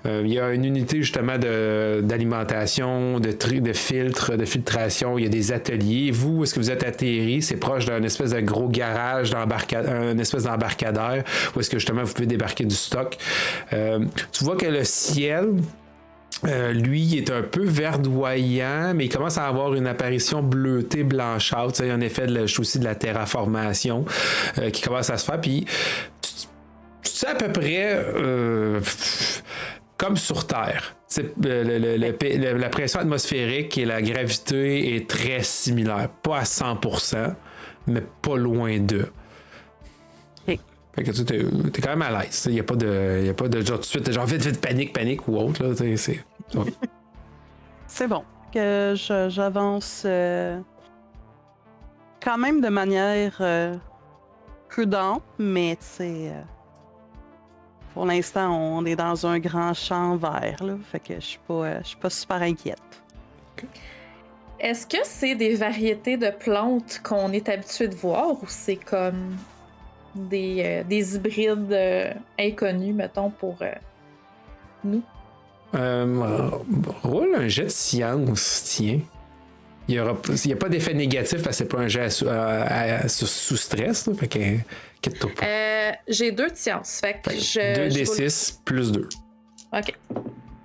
Il y a une unité justement d'alimentation, de filtre, de filtration. Il y a des ateliers. Vous, où est-ce que vous êtes atterri? C'est proche d'un espèce de gros garage, un espèce d'embarcadère où est-ce que justement vous pouvez débarquer du stock. Tu vois que le ciel... lui est un peu verdoyant, mais il commence à avoir une apparition bleutée, blanchâtre. Il y a en effet aussi de la terraformation qui commence à se faire. Puis tu sais à peu près comme sur Terre. La pression atmosphérique et la gravité est très similaire. Pas à 100%, mais pas loin d'eux. Fait que tu t'es quand même à l'aise. Il n'y a pas de genre tout de suite, genre vite, panique ou autre. Là, C'est bon. Que j'avance quand même de manière prudente, mais tu sais, pour l'instant, on est dans un grand champ vert. Là, fait que je suis pas super inquiète. Okay. Est-ce que c'est des variétés de plantes qu'on est habitué de voir ou c'est comme des hybrides inconnus, mettons, pour nous? Roule un jet de science, tiens. Il n'y a pas d'effet négatif parce que c'est pas un jet sous stress, là, fait que quitte-toi pas. J'ai 2 de science, fait que 2d6 plus 2. OK.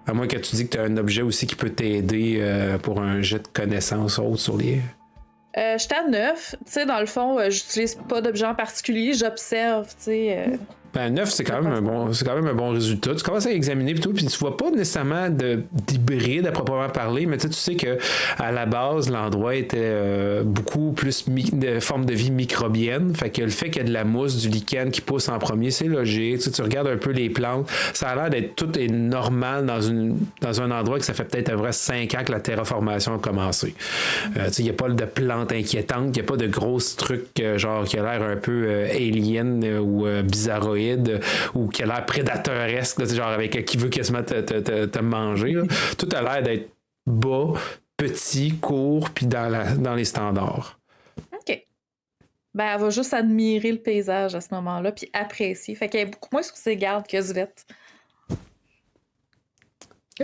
À moins que tu dis que tu as un objet aussi qui peut t'aider pour un jet de connaissance autre sur les... J'étais à 9. Tu sais, dans le fond, j'utilise pas d'objet en particulier, j'observe, tu sais. 9, c'est quand même un bon résultat. Tu commences à examiner plutôt, puis tu vois pas nécessairement d'hybride à proprement parler, mais tu sais que à la base, l'endroit était beaucoup plus de forme de vie microbienne. Fait que le fait qu'il y a de la mousse, du lichen qui pousse en premier, c'est logique. Tu regardes un peu les plantes, ça a l'air d'être tout est normal dans un endroit que ça fait peut-être à vrai 5 ans que la terraformation a commencé. Il n'y a pas de plantes inquiétantes, il n'y a pas de gros trucs genre qui a l'air un peu alien ou bizarroïde ou qui a l'air prédateuresque, là, genre avec qui veut quasiment te manger. Là. Tout a l'air d'être bas, petit, court, puis dans les standards. OK. Ben, elle va juste admirer le paysage à ce moment-là, puis apprécier. Fait qu'elle est beaucoup moins sur ses gardes que Svette.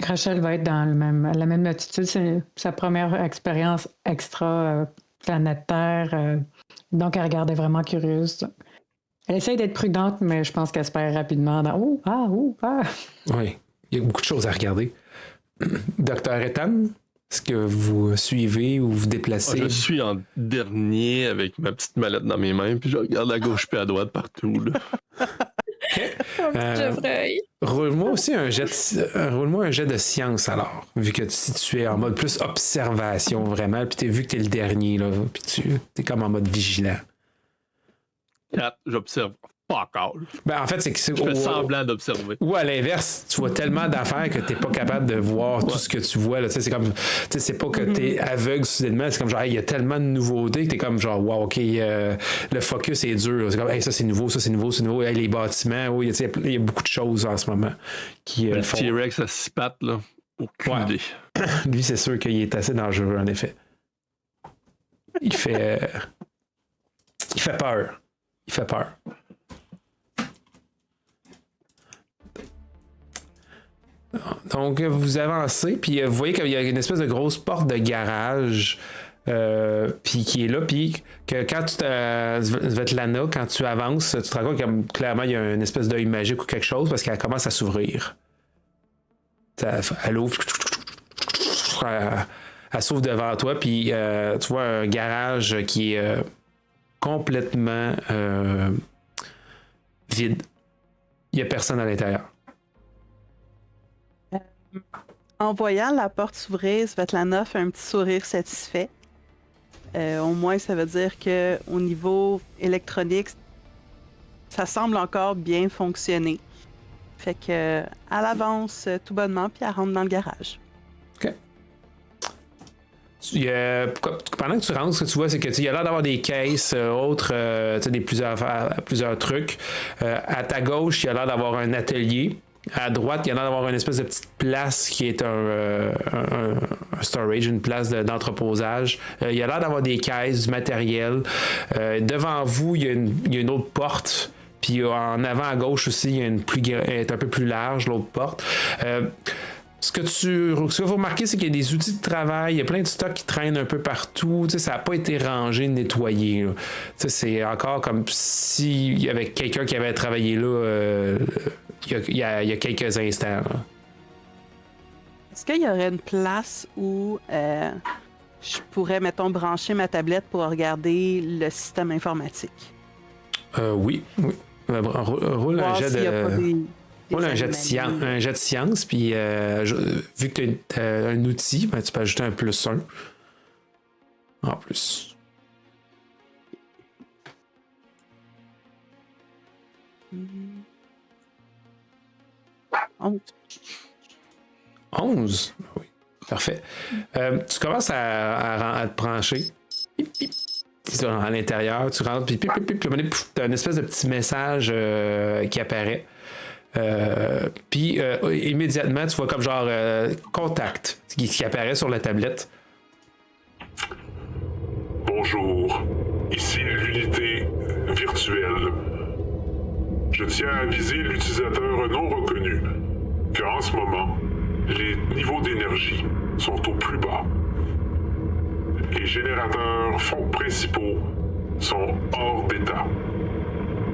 Rachel va être dans la même attitude. C'est sa première expérience extra planète Terre. Donc, elle regardait vraiment curieuse. Elle essaye d'être prudente, mais je pense qu'elle se perd rapidement dans Oui, il y a beaucoup de choses à regarder. Docteur Ethan, est-ce que vous suivez ou vous déplacez? Je suis en dernier avec ma petite mallette dans mes mains, puis je regarde à gauche puis à droite partout. Là. Roule-moi aussi un jet de science alors, vu que si tu es en mode plus observation vraiment, puis t'as vu que t'es le dernier, là, puis tu es comme en mode vigilant. 4, j'observe. Fuck all. Ben, en fait, c'est que je fais semblant d'observer. Ou à l'inverse, tu vois tellement d'affaires que t'es pas capable de voir tout ce que tu vois. Là. C'est comme, c'est pas que t'es aveugle soudainement, c'est comme genre, il y a tellement de nouveautés que t'es comme genre, wow, ok, le focus est dur. C'est comme, hey, ça c'est nouveau, ça c'est nouveau, c'est nouveau. Hey, les bâtiments, oui, il y a beaucoup de choses en ce moment qui le font. T-Rex à 6 pattes, là, aucune idée. Lui, c'est sûr qu'il est assez dangereux, en effet. Il fait peur. Il fait peur. Donc, vous avancez, puis vous voyez qu'il y a une espèce de grosse porte de garage Puis qui est là, puis que quand Svetlana, quand tu avances, tu te rends compte que clairement il y a une espèce d'œil magique ou quelque chose parce qu'elle commence à s'ouvrir. Elle ouvre, elle s'ouvre devant toi, puis tu vois un garage qui est complètement vide. Il n'y a personne à l'intérieur. En voyant la porte s'ouvrir, Svetlana fait un petit sourire satisfait. Au moins, ça veut dire que au niveau électronique, ça semble encore bien fonctionner. Fait que elle avance tout bonnement, puis elle rentre dans le garage. OK. Pendant que tu rentres, ce que tu vois, c'est que il y a l'air d'avoir des caisses, plusieurs trucs. À ta gauche, il y a l'air d'avoir un atelier. À droite, il y a l'air d'avoir une espèce de petite place qui est un storage, une place d'entreposage. Il y a l'air d'avoir des caisses, du matériel. Devant vous, il y a une autre porte. Puis en avant à gauche aussi, il y a est un peu plus large, l'autre porte. Ce que vous remarquez, c'est qu'il y a des outils de travail, il y a plein de stocks qui traînent un peu partout. Ça n'a pas été rangé, nettoyé. C'est encore comme s'il y avait quelqu'un qui avait travaillé là il y a quelques instants. Là. Est-ce qu'il y aurait une place où je pourrais, mettons, brancher ma tablette pour regarder le système informatique? Oui. Roule un jet de... Roule un jet de science, puis vu que tu as un outil, ben, tu peux ajouter un +1 en plus. Oh. 11? Oui, parfait. Tu commences à te brancher. À l'intérieur, tu rentres, puis tu as une espèce de petit message qui apparaît. Puis immédiatement, tu vois comme genre contact qui apparaît sur la tablette. Bonjour, ici l'unité virtuelle. Je tiens à aviser l'utilisateur non reconnu qu'en ce moment, les niveaux d'énergie sont au plus bas. Les générateurs principaux sont hors d'état.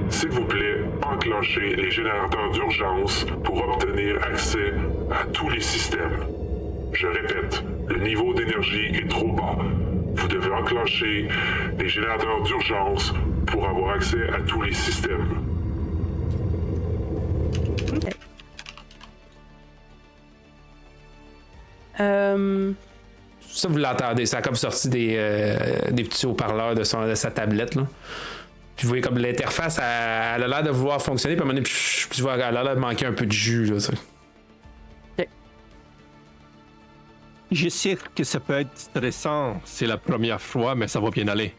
S'il vous plaît, enclenchez les générateurs d'urgence pour obtenir accès à tous les systèmes. Je répète, le niveau d'énergie est trop bas. Vous devez enclencher les générateurs d'urgence pour avoir accès à tous les systèmes. OK. Ça, vous l'entendez, ça a comme sorti des petits haut-parleurs de sa tablette, là. Puis vous voyez comme l'interface, elle a l'air de vouloir fonctionner, puis à un moment donné, tu vois, elle a l'air de manquer un peu de jus, là, ça. OK. Je sais que ça peut être stressant, c'est la première fois, mais ça va bien aller.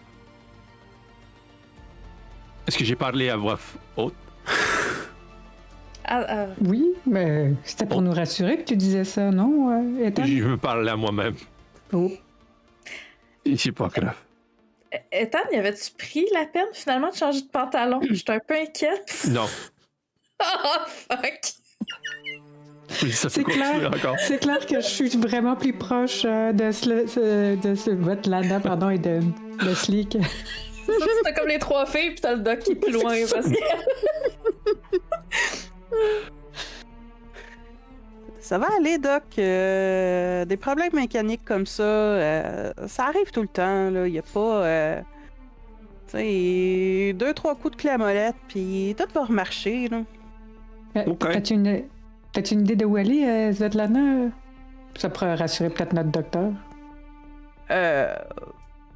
Est-ce que j'ai parlé à voix haute? Oui, mais c'était pour nous rassurer que tu disais ça, non, Ethan? Je veux parler à moi-même. Oh. C'est pas grave. Ethan, y avait-tu pris la peine finalement de changer de pantalon? J'étais un peu inquiète. Non. Oh, fuck! C'est clair, c'est clair que je suis vraiment plus proche de ce Svetlana, pardon, et de Sleek. T'as comme les trois filles, puis t'as le doc qui est plus loin, parce que... Ça va aller, Doc. Des problèmes mécaniques comme ça, ça arrive tout le temps. Il n'y a pas... tu sais, 2-3 coups de clé à molette, puis tout va remarcher. Là. Okay. T'as-tu une idée de où aller, Svetlana? Ça pourrait rassurer peut-être notre docteur.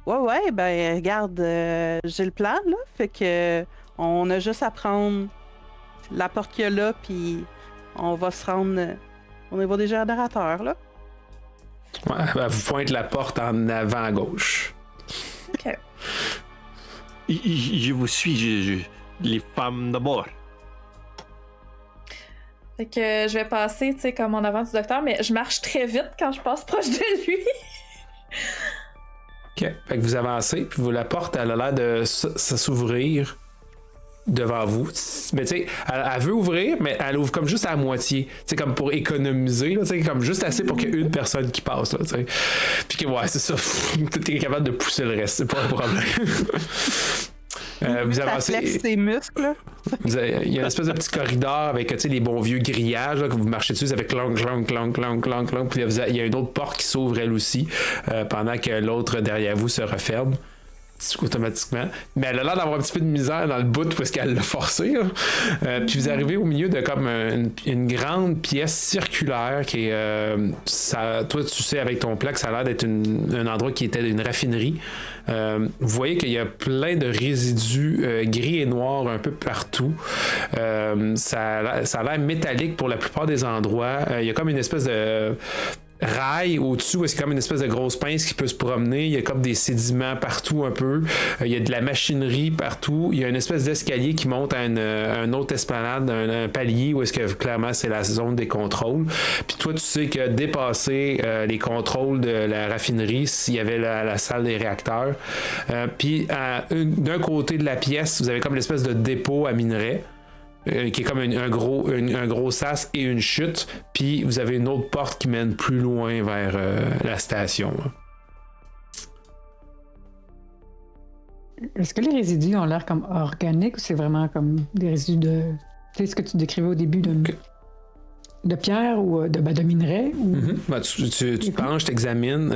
Ouais, ben regarde, j'ai le plan, là. Fait que on a juste à prendre la porte qu'il y a là, puis on va se rendre au niveau des générateurs, là. Ouais, ben, vous pointe la porte en avant à gauche. OK. Je vous suis, les femmes d'abord. Fait que je vais passer, tu sais, comme en avant du docteur, mais je marche très vite quand je passe proche de lui. OK. Fait que vous avancez, puis la porte, elle a l'air de s'ouvrir. devant vous. Mais tu sais, elle veut ouvrir, mais elle ouvre comme juste à la moitié. Tu sais, comme pour économiser, tu sais, comme juste assez pour qu'il y ait une personne qui passe, là, tu sais. Puis que, ouais, c'est ça. T'es capable de pousser le reste, c'est pas un problème. Vous avancez. Ça flexe ses muscles. Il y a une espèce de petit corridor avec les bons vieux grillages là, que vous marchez dessus avec clonk. Puis il y a une autre porte qui s'ouvre elle aussi pendant que l'autre derrière vous se referme automatiquement. Mais elle a l'air d'avoir un petit peu de misère dans le bout parce qu'elle l'a forcé. Puis vous arrivez au milieu de comme une grande pièce circulaire qui est... toi, tu sais avec ton plaque, ça a l'air d'être un endroit qui était une raffinerie. Vous voyez qu'il y a plein de résidus gris et noirs un peu partout. Ça a l'air métallique pour la plupart des endroits. Il y a comme une espèce de rail au-dessus où c'est comme une espèce de grosse pince qui peut se promener. Il y a comme des sédiments partout un peu. Il y a de la machinerie partout. Il y a une espèce d'escalier qui monte à un autre esplanade, un palier où est-ce que clairement c'est la zone des contrôles. Puis toi, tu sais que dépasser les contrôles de la raffinerie, s'il y avait la salle des réacteurs. Puis d'un côté de la pièce, vous avez comme l'espèce de dépôt à minerais. Qui est comme un gros sas et une chute, puis vous avez une autre porte qui mène plus loin vers la station. Est-ce que les résidus ont l'air comme organiques ou c'est vraiment comme des résidus de... Tu sais ce que tu décrivais au début de pierre ou de minerais? Ou... Ben, tu te penches, t'examines.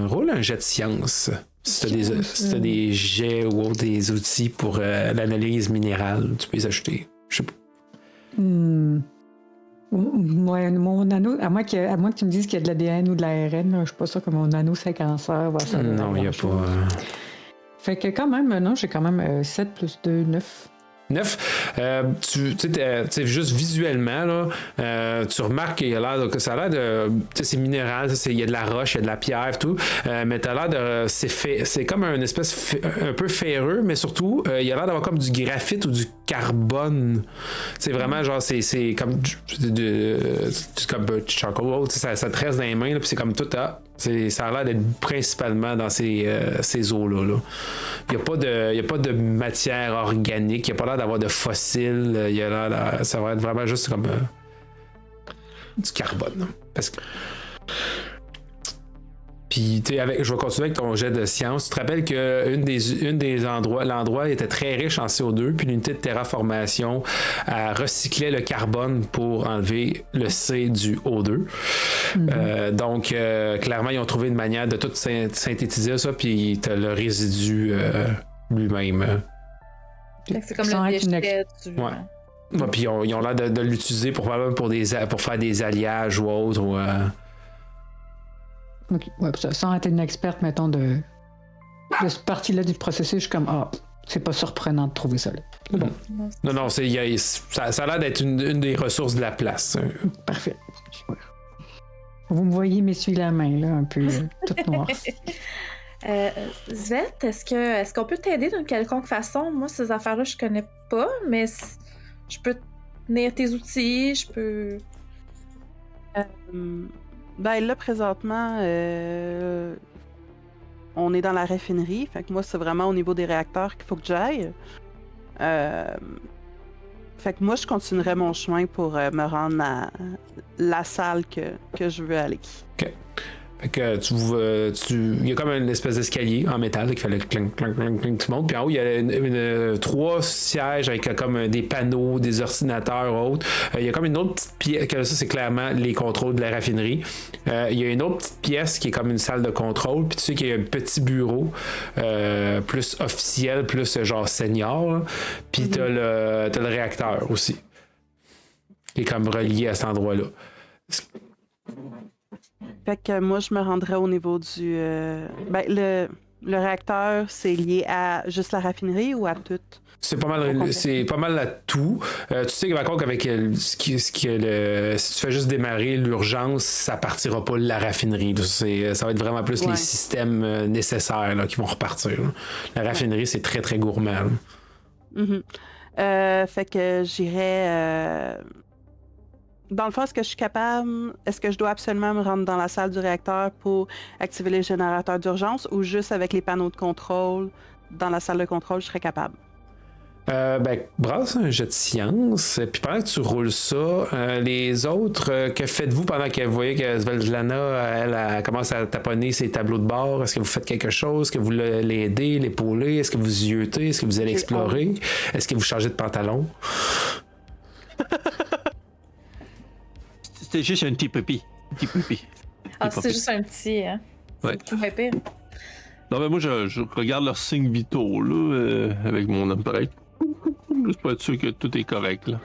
Roule un jet de science. Si t'as des jets ou des outils pour l'analyse minérale, tu peux les acheter. Je sais pas. Mon anneau, à moins que tu me dises qu'il y a de l'ADN ou de l'ARN, je suis pas sûre que mon anneau séquenceur va ça. Non, il n'y a pas. Fait que quand même, non, j'ai quand même 7 plus 2, 9. 9, tu sais, juste visuellement, là, tu remarques que ça a l'air de. C'est minéral, il y a de la roche, il y a de la pierre, tout. Mais tu as l'air de. C'est comme un espèce un peu ferreux, mais surtout, il y a l'air d'avoir comme du graphite ou du carbone. C'est vraiment genre, c'est comme du charcoal, ça te reste dans les mains, puis c'est comme tout. Ça a l'air d'être principalement dans ces eaux-là. Il n'y a pas de matière organique, il n'y a pas l'air d'avoir de fossiles, ça va être vraiment juste comme du carbone. Parce que... Puis, tu sais, je vais continuer avec ton jet de science. Tu te rappelles que l'endroit était très riche en CO2, puis l'unité de terraformation recyclait le carbone pour enlever le C du O2. Donc, clairement, ils ont trouvé une manière de tout synthétiser ça, puis t'as le résidu lui-même. C'est comme le déchet du... Ouais. Ouais, puis ils ont l'air de l'utiliser pour faire des alliages ou autre. Okay. Ouais, sans être une experte, mettons, de cette partie-là du processus, je suis comme, c'est pas surprenant de trouver ça là. Bon. Non, ça a l'air d'être une des ressources de la place. Parfait. Vous me voyez m'essuyer la main, là, un peu toute noire. Zvet, est-ce qu'on peut t'aider d'une quelconque façon? Moi, ces affaires-là, je connais pas, mais je peux tenir tes outils, je peux... Ben là, présentement, on est dans la raffinerie. Fait que moi, c'est vraiment au niveau des réacteurs qu'il faut que j'aille. Fait que moi, je continuerai mon chemin pour me rendre à la salle que je veux aller. OK. Fait que il y a comme une espèce d'escalier en métal là, qui fait le clink, clink, clink, clink, tout le monde. Puis en haut, il y a 3 sièges avec comme des panneaux, des ordinateurs autres. Il y a comme une autre petite pièce, que ça c'est clairement les contrôles de la raffinerie. Il y a une autre petite pièce qui est comme une salle de contrôle. Puis tu sais qu'il y a un petit bureau plus officiel, plus genre senior. Là. Puis t'as le réacteur aussi. Qui est comme relié à cet endroit-là. Fait que moi, je me rendrais au niveau du... le réacteur, c'est lié à juste la raffinerie ou à tout? C'est pas mal à tout. Tu sais par contre qu'avec si tu fais juste démarrer l'urgence, ça partira pas de la raffinerie. Ça va être vraiment plus les systèmes nécessaires là, qui vont repartir. Là. La raffinerie, c'est très, très gourmand. Fait que j'irais... Dans le fond, est-ce que je dois absolument me rendre dans la salle du réacteur pour activer les générateurs d'urgence ou juste avec les panneaux de contrôle dans la salle de contrôle, je serais capable? Brasse un jet de science, puis pendant que tu roules ça, les autres, que faites-vous pendant que vous voyez que Svetlana, elle commence à taponner ses tableaux de bord? Est-ce que vous faites quelque chose? Est-ce que vous l'aidez, l'épaulez? Est-ce que vous yeux-tez? Est-ce que vous allez explorer? Est-ce que vous changez de pantalon? C'était juste un petit puppy. Ah, c'est juste un petit, hein? Ouais. C'est pas pire. Non, mais moi, je regarde leurs signes vitaux, là, avec mon appareil. Juste pour être sûr que tout est correct, là.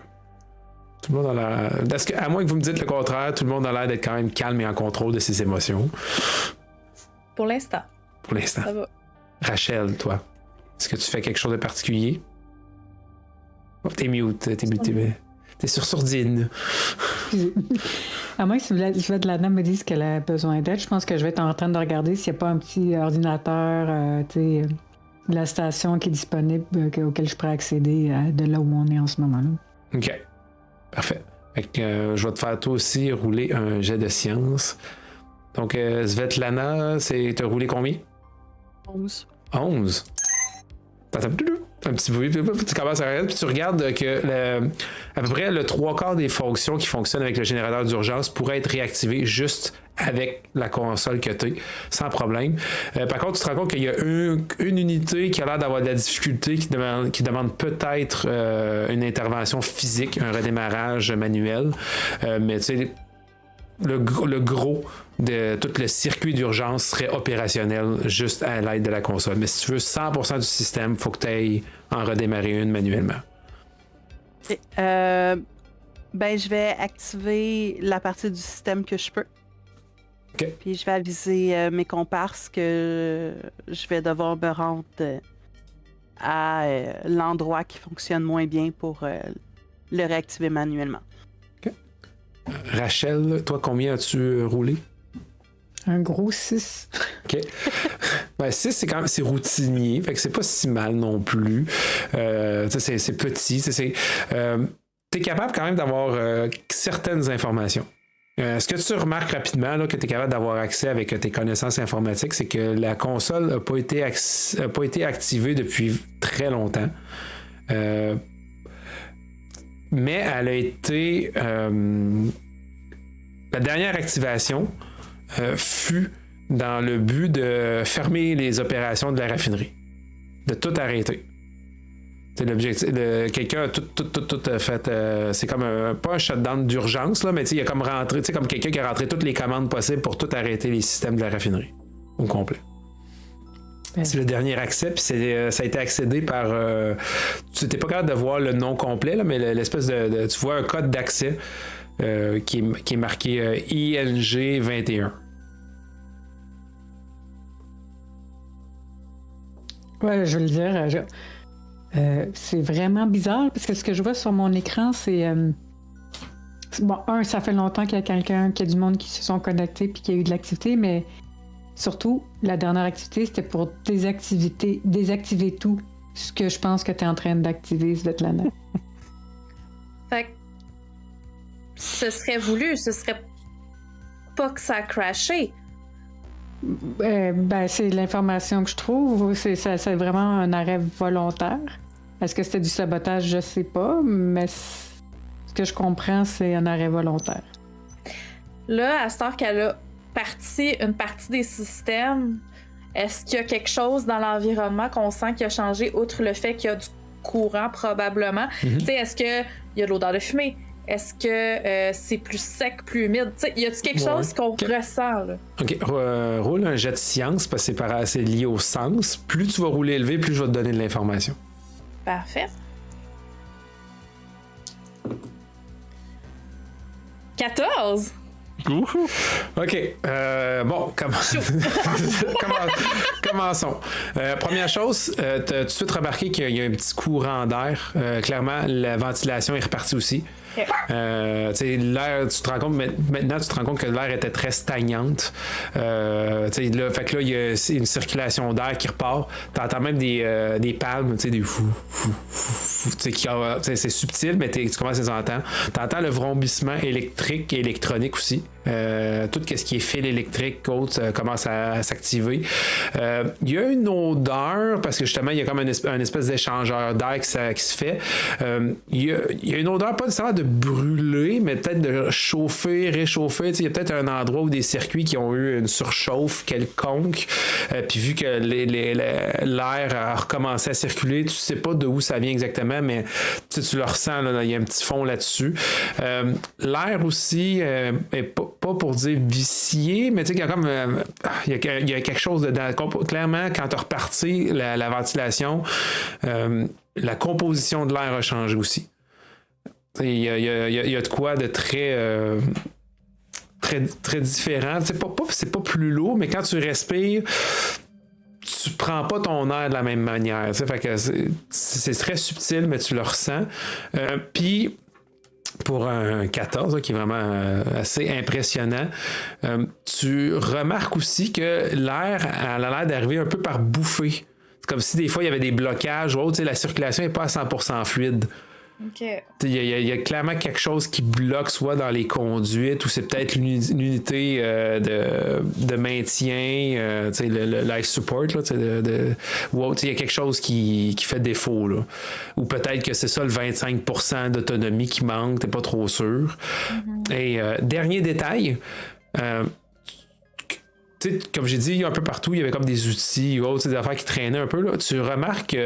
Tout le monde a l'air... À moins que vous me dites le contraire, tout le monde a l'air d'être quand même calme et en contrôle de ses émotions. Pour l'instant. Pour l'instant. Ça va. Rachel, toi, est-ce que tu fais quelque chose de particulier? Oh, t'es mute. T'es sur sourdine. À moins que Svetlana me dise qu'elle a besoin d'aide, je pense que je vais être en train de regarder s'il n'y a pas un petit ordinateur, de la station qui est disponible auquel je pourrais accéder de là où on est en ce moment-là. OK. Parfait. Fait que, je vais te faire toi aussi rouler un jet de science. Donc, Svetlana, t'as roulé combien? 11. 11. T'entends un petit bruit, puis tu commences à regarder, puis tu regardes que à peu près le 3/4 des fonctions qui fonctionnent avec le générateur d'urgence pourraient être réactivées juste avec la console que tu as, sans problème. Par contre, tu te rends compte qu'il y a une unité qui a l'air d'avoir de la difficulté, qui demande peut-être une intervention physique, un redémarrage manuel. Mais tu sais, le gros de tout le circuit d'urgence serait opérationnel juste à l'aide de la console. Mais si tu veux 100% du système, il faut que tu ailles en redémarrer une manuellement. Je vais activer la partie du système que je peux. OK. Puis je vais aviser mes comparses que je vais devoir me rendre à l'endroit qui fonctionne moins bien pour le réactiver manuellement. OK. Rachel, toi, combien as-tu roulé? Un gros 6. OK. 6, c'est quand même routinier, fait que c'est pas si mal non plus. C'est petit. T'es capable quand même d'avoir certaines informations. Ce que tu remarques rapidement, là, que tu es capable d'avoir accès avec tes connaissances informatiques, c'est que la console n'a pas été activée depuis très longtemps. Mais elle a été... la dernière activation fut dans le but de fermer les opérations de la raffinerie. De tout arrêter. C'est l'objectif. Quelqu'un a tout fait. C'est comme pas un shutdown d'urgence, là, mais il y a comme rentré, comme quelqu'un qui a rentré toutes les commandes possibles pour tout arrêter les systèmes de la raffinerie au complet. C'est le dernier accès, puis ça a été accédé par. Tu n'étais pas capable de voir le nom complet, là, mais l'espèce de. Tu vois un code d'accès qui est marqué ING 21. Ouais, je veux le dire. C'est vraiment bizarre parce que ce que je vois sur mon écran, c'est. Ça fait longtemps qu'il y a quelqu'un, qu'il y a du monde qui se sont connectés puis qu'il y a eu de l'activité, mais surtout, la dernière activité, c'était pour désactiver tout ce que je pense que tu es en train d'activer, Svetlana. Fait que ce serait voulu, ce serait pas que ça a crashé. C'est l'information que je trouve. C'est vraiment un arrêt volontaire. Est-ce que c'était du sabotage? Je sais pas, mais ce que je comprends, c'est un arrêt volontaire. Là, à cette heure qu'elle a une partie des systèmes, est-ce qu'il y a quelque chose dans l'environnement qu'on sent qui a changé, outre le fait qu'il y a du courant, probablement? Tu sais, est-ce qu'il y a de l'odeur de fumée? Est-ce que c'est plus sec, plus humide? T'sais, y a-t-il quelque chose qu'on ressent, là? OK. Roule un jet de science, parce que c'est lié au sens. Plus tu vas rouler élevé, plus je vais te donner de l'information. Parfait. 14! OK. Commençons. Première chose, tu as tout de suite remarqué qu'il y a un petit courant d'air. Clairement, la ventilation est repartie aussi. L'air, tu te rends compte, maintenant, tu te rends compte que l'air était très stagnante. Là, fait que là, il y a une circulation d'air qui repart. T'entends même des palmes, des fou, c'est subtil, mais tu commences à les entendre. T'entends le vrombissement électrique et électronique aussi. Tout ce qui est fil électrique, commence à s'activer. Il y a une odeur, parce que justement, il y a comme un espèce d'échangeur d'air qui se fait. Il y a une odeur, pas nécessairement de brûler, mais peut-être de chauffer, réchauffer. Il y a peut-être un endroit où des circuits qui ont eu une surchauffe quelconque. Puis vu que l'air a recommencé à circuler, tu sais pas d'où ça vient exactement, mais tu le ressens, là, il y a un petit fond là-dessus. L'air aussi est pas pour dire vicié, mais tu sais, il y a comme il y a quelque chose dedans. Clairement, quand tu as reparti la ventilation, la composition de l'air a changé aussi. Il y a de quoi de très très différent. C'est pas plus lourd, mais quand tu respires, tu prends pas ton air de la même manière. Fait que c'est très subtil, mais tu le ressens. Puis pour un 14, qui est vraiment assez impressionnant, tu remarques aussi que l'air a l'air d'arriver un peu par bouffée. C'est comme si des fois il y avait des blocages ou autre, la circulation n'est pas à 100% fluide. OK. Il y a clairement quelque chose qui bloque, soit dans les conduites, ou c'est peut-être l'unité de maintien, le life support, là, ou autre, il y a quelque chose qui fait défaut. Là. Ou peut-être que c'est ça le 25% d'autonomie qui manque, t'es pas trop sûr. Mm-hmm. Et dernier détail, comme j'ai dit, un peu partout, il y avait comme des outils ou autres, des affaires qui traînaient un peu. Là. Tu remarques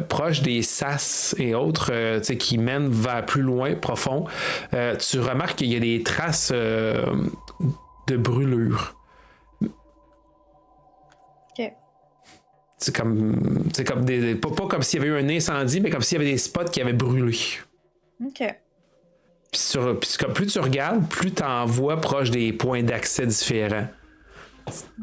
proche des sas et autres qui mènent vers plus loin, profond, tu remarques qu'il y a des traces de brûlure. OK. C'est comme pas comme s'il y avait eu un incendie, mais comme s'il y avait des spots qui avaient brûlé. OK. Puis plus tu regardes, plus tu en vois proche des points d'accès différents.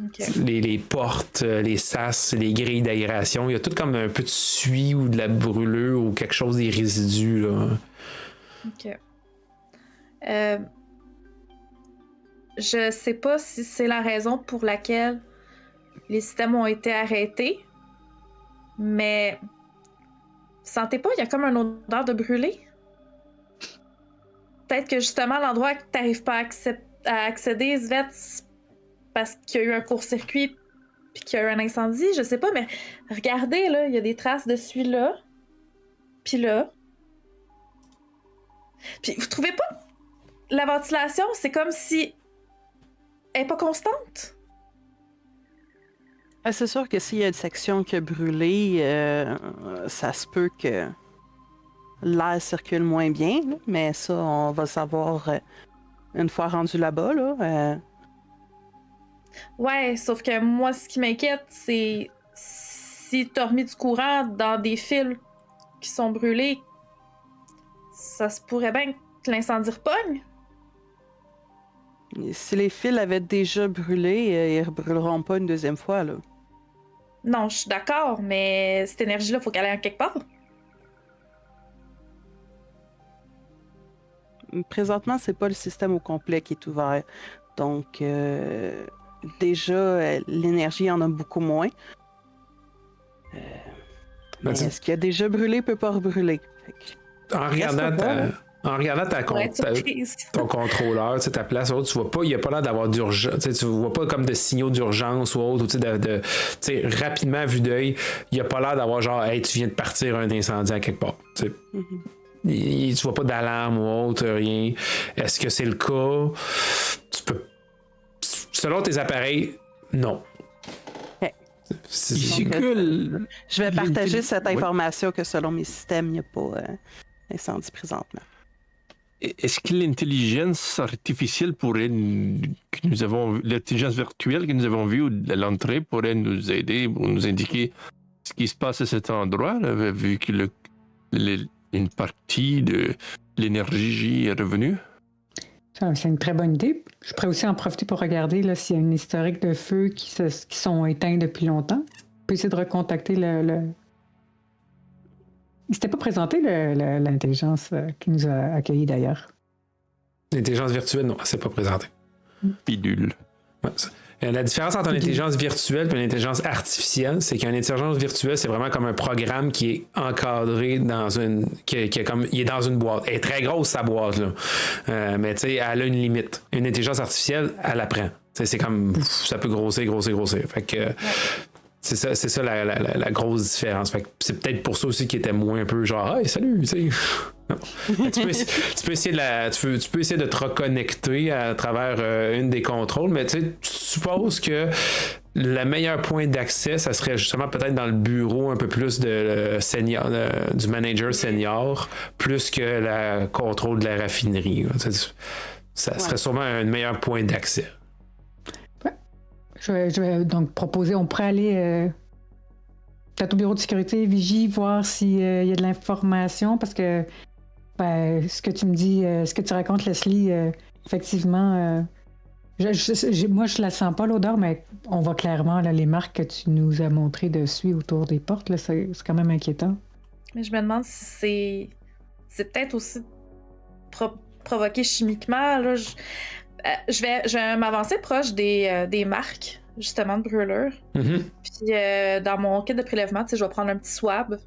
Okay. Les portes, les sas, les grilles d'aération, il y a tout comme un peu de suie ou de la brûlure ou quelque chose des résidus. Là. OK. Je sais pas si c'est la raison pour laquelle les systèmes ont été arrêtés, mais vous sentez pas, il y a comme une odeur de brûlé? Peut-être que justement l'endroit que t'arrives pas à accéder, Svet, parce qu'il y a eu un court-circuit puis qu'il y a eu un incendie, je sais pas, mais regardez, là, il y a des traces de suie là, puis là. Puis vous trouvez pas la ventilation, c'est comme si elle est pas constante? C'est sûr que s'il y a une section qui a brûlé, ça se peut que l'air circule moins bien, là, mais ça, on va le savoir une fois rendu là-bas, là. Ouais, sauf que moi, ce qui m'inquiète, c'est si t'as remis du courant dans des fils qui sont brûlés, ça se pourrait bien que l'incendie repogne. Si les fils avaient déjà brûlé, ils ne brûleront pas une deuxième fois, là. Non, je suis d'accord, mais cette énergie-là, faut qu'elle aille quelque part. Présentement, c'est pas le système au complet qui est ouvert. Donc, déjà, l'énergie en a beaucoup moins. Mais ce qui a déjà brûlé peut pas rebrûler. En regardant ton contrôleur, ta place, tu vois pas, il n'y a pas l'air d'avoir d'urgence, tu vois pas comme de signaux d'urgence ou autre, ou rapidement à vue d'œil, il n'y a pas l'air d'avoir genre, hey, tu viens de partir un incendie à quelque part. Tu vois pas d'alarme ou autre, rien. Est-ce que c'est le cas? Selon tes appareils, non. Okay. Je vais partager cette information que selon mes systèmes, il n'y a pas d'incendie présentement. Est-ce que l'intelligence artificielle l'intelligence virtuelle que nous avons vue à l'entrée pourrait nous aider pour nous indiquer ce qui se passe à cet endroit, là, vu que une partie de l'énergie est revenue? C'est une très bonne idée. Je pourrais aussi en profiter pour regarder là, s'il y a une historique de feux qui sont éteints depuis longtemps. Je peux essayer de recontacter Il s'était pas présenté l'intelligence qui nous a accueillis d'ailleurs. L'intelligence virtuelle, non, elle s'est pas présentée. Pidule. Ouais, la différence entre l'intelligence virtuelle et l'intelligence artificielle, c'est qu'une intelligence virtuelle, c'est vraiment comme un programme qui est encadré dans une. Qui est comme, il est dans une boîte. Elle est très grosse, sa boîte, là. Mais tu sais, elle a une limite. Une intelligence artificielle, elle apprend. T'sais, c'est comme. Ça peut grossir. Fait que. C'est ça la grosse différence. Fait que c'est peut-être pour ça aussi qu'il était moins un peu genre hey, salut, tu sais. tu peux essayer de te reconnecter à travers une des contrôles, mais tu supposes que le meilleur point d'accès, ça serait justement peut-être dans le bureau un peu plus de senior, du manager senior, plus que le contrôle de la raffinerie. Ça serait sûrement un meilleur point d'accès. Je vais donc proposer, on pourrait aller peut-être au bureau de sécurité, Vigie, voir s'il y a de l'information, parce que ce que tu me dis, ce que tu racontes, Leslie, effectivement, moi je la sens pas l'odeur, mais on voit clairement là, les marques que tu nous as montrées dessus autour des portes, là, c'est quand même inquiétant. Mais je me demande si c'est peut-être aussi provoqué chimiquement, là. Je vais m'avancer proche des marques, justement, de brûlure. Mm-hmm. Puis dans mon kit de prélèvement, je vais prendre un petit swab,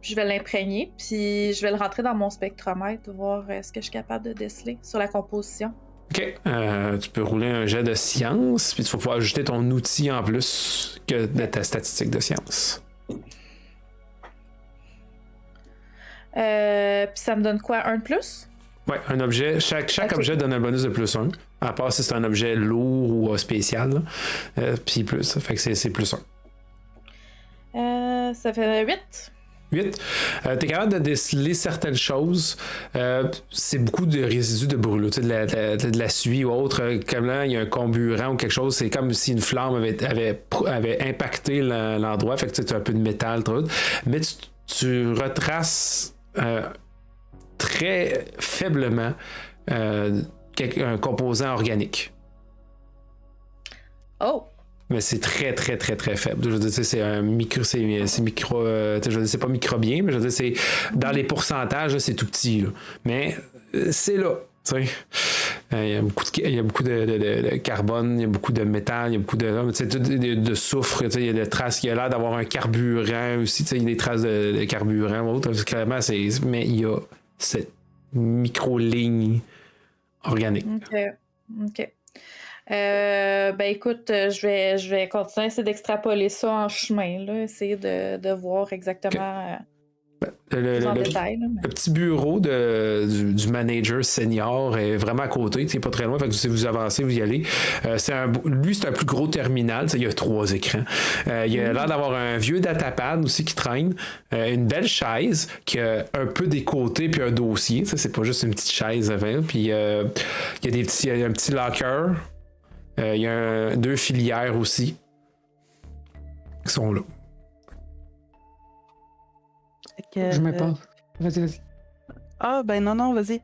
puis je vais l'imprégner, puis je vais le rentrer dans mon spectromètre, voir ce que je suis capable de déceler sur la composition. OK. Tu peux rouler un jet de science, puis tu vas pouvoir ajouter ton outil en plus que de ta statistique de science. Puis ça me donne quoi, 1 de plus? Oui, un objet. Chaque objet donne un bonus de plus 1. À part si c'est un objet lourd ou spécial. Puis plus. Fait que c'est plus 1. Ça fait 8. 8. T'es capable de déceler certaines choses. C'est beaucoup de résidus de brûlure, de la suie ou autre. Comme là, il y a un comburant ou quelque chose. C'est comme si une flamme avait impacté l'endroit. Fait que tu as un peu de métal, tout. Mais tu retraces très faiblement un composant organique. Oh! Mais c'est très, très, très, très faible. Je veux dire, c'est un micro. C'est micro. Je veux dire, c'est pas microbien, mais je veux dire, c'est. Dans les pourcentages, là, c'est tout petit. Là. Mais c'est là. Tu sais. Il y a beaucoup de carbone, il y a beaucoup de métal, il y a beaucoup de soufre, il y a des traces, il y a l'air d'avoir un carburant aussi, il y a des traces de carburant ou autre. Clairement, mais il y a cette micro-ligne organique. OK. Écoute, je vais continuer à essayer d'extrapoler ça en chemin, là, essayer de voir exactement en détail. Le petit bureau du manager senior est vraiment à côté, c'est pas très loin, fait que si vous avancez, vous y allez. C'est un plus gros terminal, il y a 3 écrans. Il y a l'air d'avoir un vieux datapad aussi qui traîne, une belle chaise qui a un peu des côtés puis un dossier, c'est pas juste une petite chaise, puis il y a un petit locker. Il y a 2 filières aussi qui sont là. Je me pense. Vas-y. Ah, ben non, vas-y.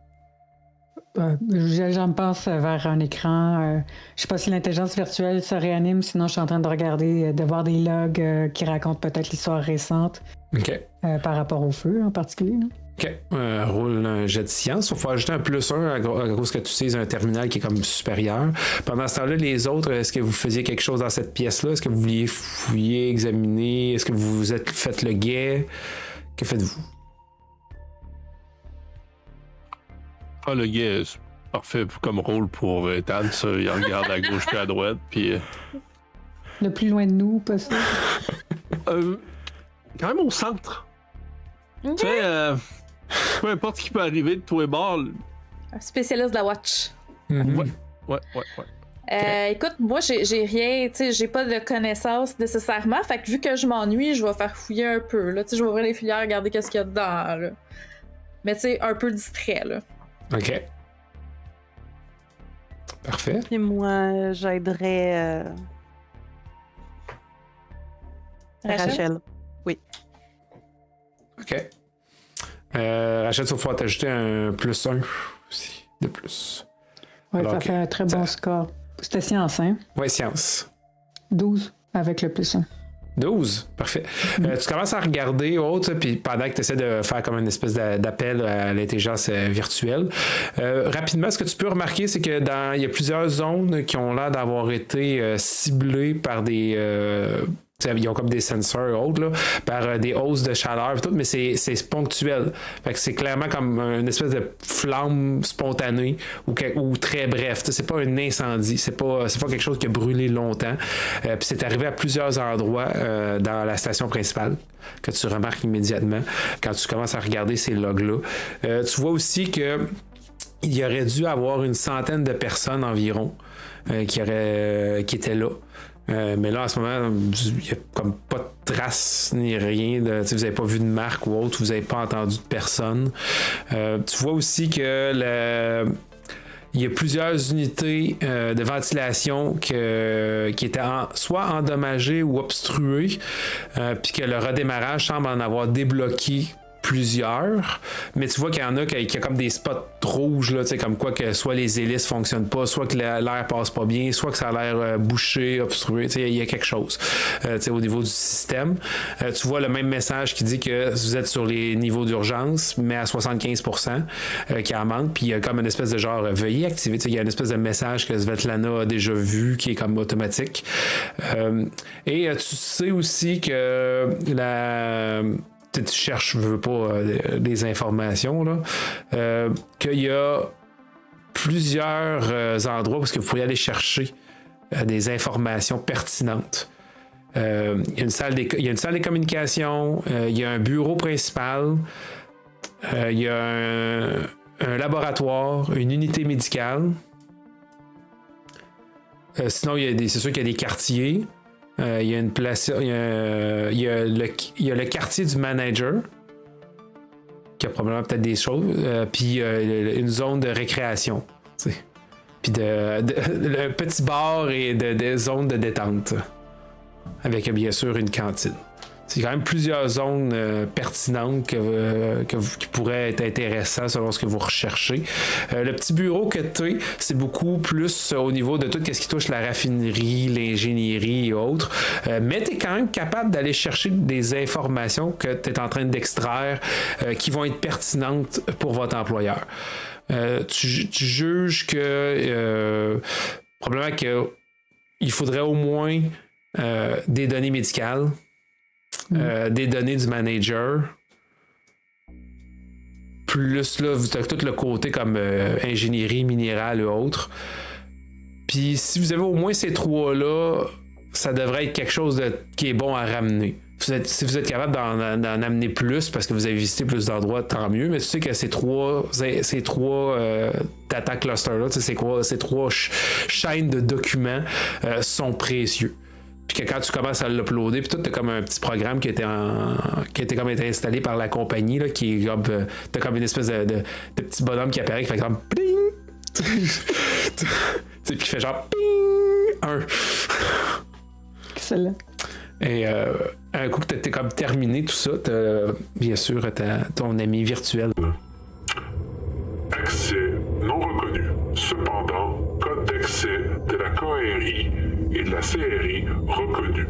J'en pense vers un écran. Je sais pas si l'intelligence virtuelle se réanime, sinon je suis en train de regarder, de voir des logs qui racontent peut-être l'histoire récente. OK. Par rapport au feu en particulier. Là. OK. Roule un jet de science. Il faut ajouter un plus 1 à cause que tu sais un terminal qui est comme supérieur. Pendant ce temps-là, les autres, est-ce que vous faisiez quelque chose dans cette pièce-là? Est-ce que vous vouliez fouiller, examiner? Est-ce que vous vous êtes fait le guet? Que faites-vous? Ah, le guet, c'est parfait comme rôle pour Ethan. Ça, il regarde à gauche puis à droite. Puis, le plus loin de nous, possible. quand même au centre. Okay. Tu sais, peu importe ce qui peut arriver de tous les bords. Un spécialiste de la watch. Mm-hmm. Ouais. Écoute, moi, j'ai rien, tu sais, j'ai pas de connaissances nécessairement, fait que vu que je m'ennuie, je vais faire fouiller un peu, là, tu sais, je vais ouvrir les filières, regarder qu'est-ce qu'il y a dedans, là. Mais tu sais, un peu distrait, là. OK. Parfait. Puis moi, j'aiderais Rachel. Oui. OK. Rachel, tu vas pouvoir t'ajouter un plus 1 aussi, de plus. Oui, ça fait un très bon score. C'était science, hein? Oui, science. 12 avec le plus 1. 12, parfait. Tu commences à regarder autre, puis pendant que tu essaies de faire comme une espèce d'appel à l'intelligence virtuelle, rapidement, ce que tu peux remarquer, c'est que il y a plusieurs zones qui ont l'air d'avoir été ciblées par des... ils ont comme des sensors et autres, là, par des hausses de chaleur et tout, mais c'est ponctuel. Fait que c'est clairement comme une espèce de flamme spontanée ou très bref. C'est pas un incendie, c'est pas quelque chose qui a brûlé longtemps. Puis c'est arrivé à plusieurs endroits dans la station principale que tu remarques immédiatement quand tu commences à regarder ces logs-là. Tu vois aussi que il y aurait dû avoir une centaine de personnes environ qui étaient là. Mais là, en ce moment, il n'y a comme pas de traces ni rien. Vous n'avez pas vu de marque ou autre, vous n'avez pas entendu de personne. Tu vois aussi que il y a plusieurs unités de ventilation qui étaient soit endommagées ou obstruées, puis que le redémarrage semble en avoir débloqué plusieurs, mais tu vois qu'il y en a qui a comme des spots rouges, là, comme quoi que soit les hélices fonctionnent pas, soit que l'air passe pas bien, soit que ça a l'air bouché, obstrué, il y a quelque chose au niveau du système. Tu vois le même message qui dit que vous êtes sur les niveaux d'urgence, mais à 75%, qui en manque, puis il y a comme une espèce de genre veuillez activer, il y a une espèce de message que Svetlana a déjà vu qui est comme automatique. Et tu sais aussi que tu cherches, je veux pas, des informations, là, qu'il y a plusieurs endroits où vous pourriez aller chercher des informations pertinentes. Il y a une salle des communications, il y a un bureau principal, il y a un laboratoire, une unité médicale. Sinon, c'est sûr qu'il y a des quartiers. Il y a une place, il y a le quartier du manager qui a probablement peut-être des choses, puis une zone de récréation, puis un petit bar et de zones de détente avec bien sûr une cantine. C'est quand même plusieurs zones pertinentes qui pourraient être intéressantes selon ce que vous recherchez. Le petit bureau que tu as, c'est beaucoup plus au niveau de tout ce qui touche la raffinerie, l'ingénierie et autres. Mais tu es quand même capable d'aller chercher des informations que tu es en train d'extraire qui vont être pertinentes pour votre employeur. Tu juges que probablement qu'il faudrait au moins des données médicales. Des données du manager, plus là, vous avez tout le côté comme ingénierie minérale ou autre. Puis si vous avez au moins ces trois-là, ça devrait être quelque chose qui est bon à ramener. Si vous êtes capable d'en amener plus parce que vous avez visité plus d'endroits, tant mieux, mais tu sais que ces trois data clusters-là, ces trois chaînes de documents sont précieux. Puis que quand tu commences à l'uploader, puis tout, t'as comme un petit programme qui était comme été installé par la compagnie, là, qui est comme, t'as comme une espèce de petit bonhomme qui apparaît, qui fait comme ping! Puis qui fait genre ping! 1. Excellent. Et un coup que t'es comme terminé tout ça, t'as bien sûr ton ami virtuel. Accès non reconnu. Cependant, code d'accès de la KRI et de la CRI reconnu.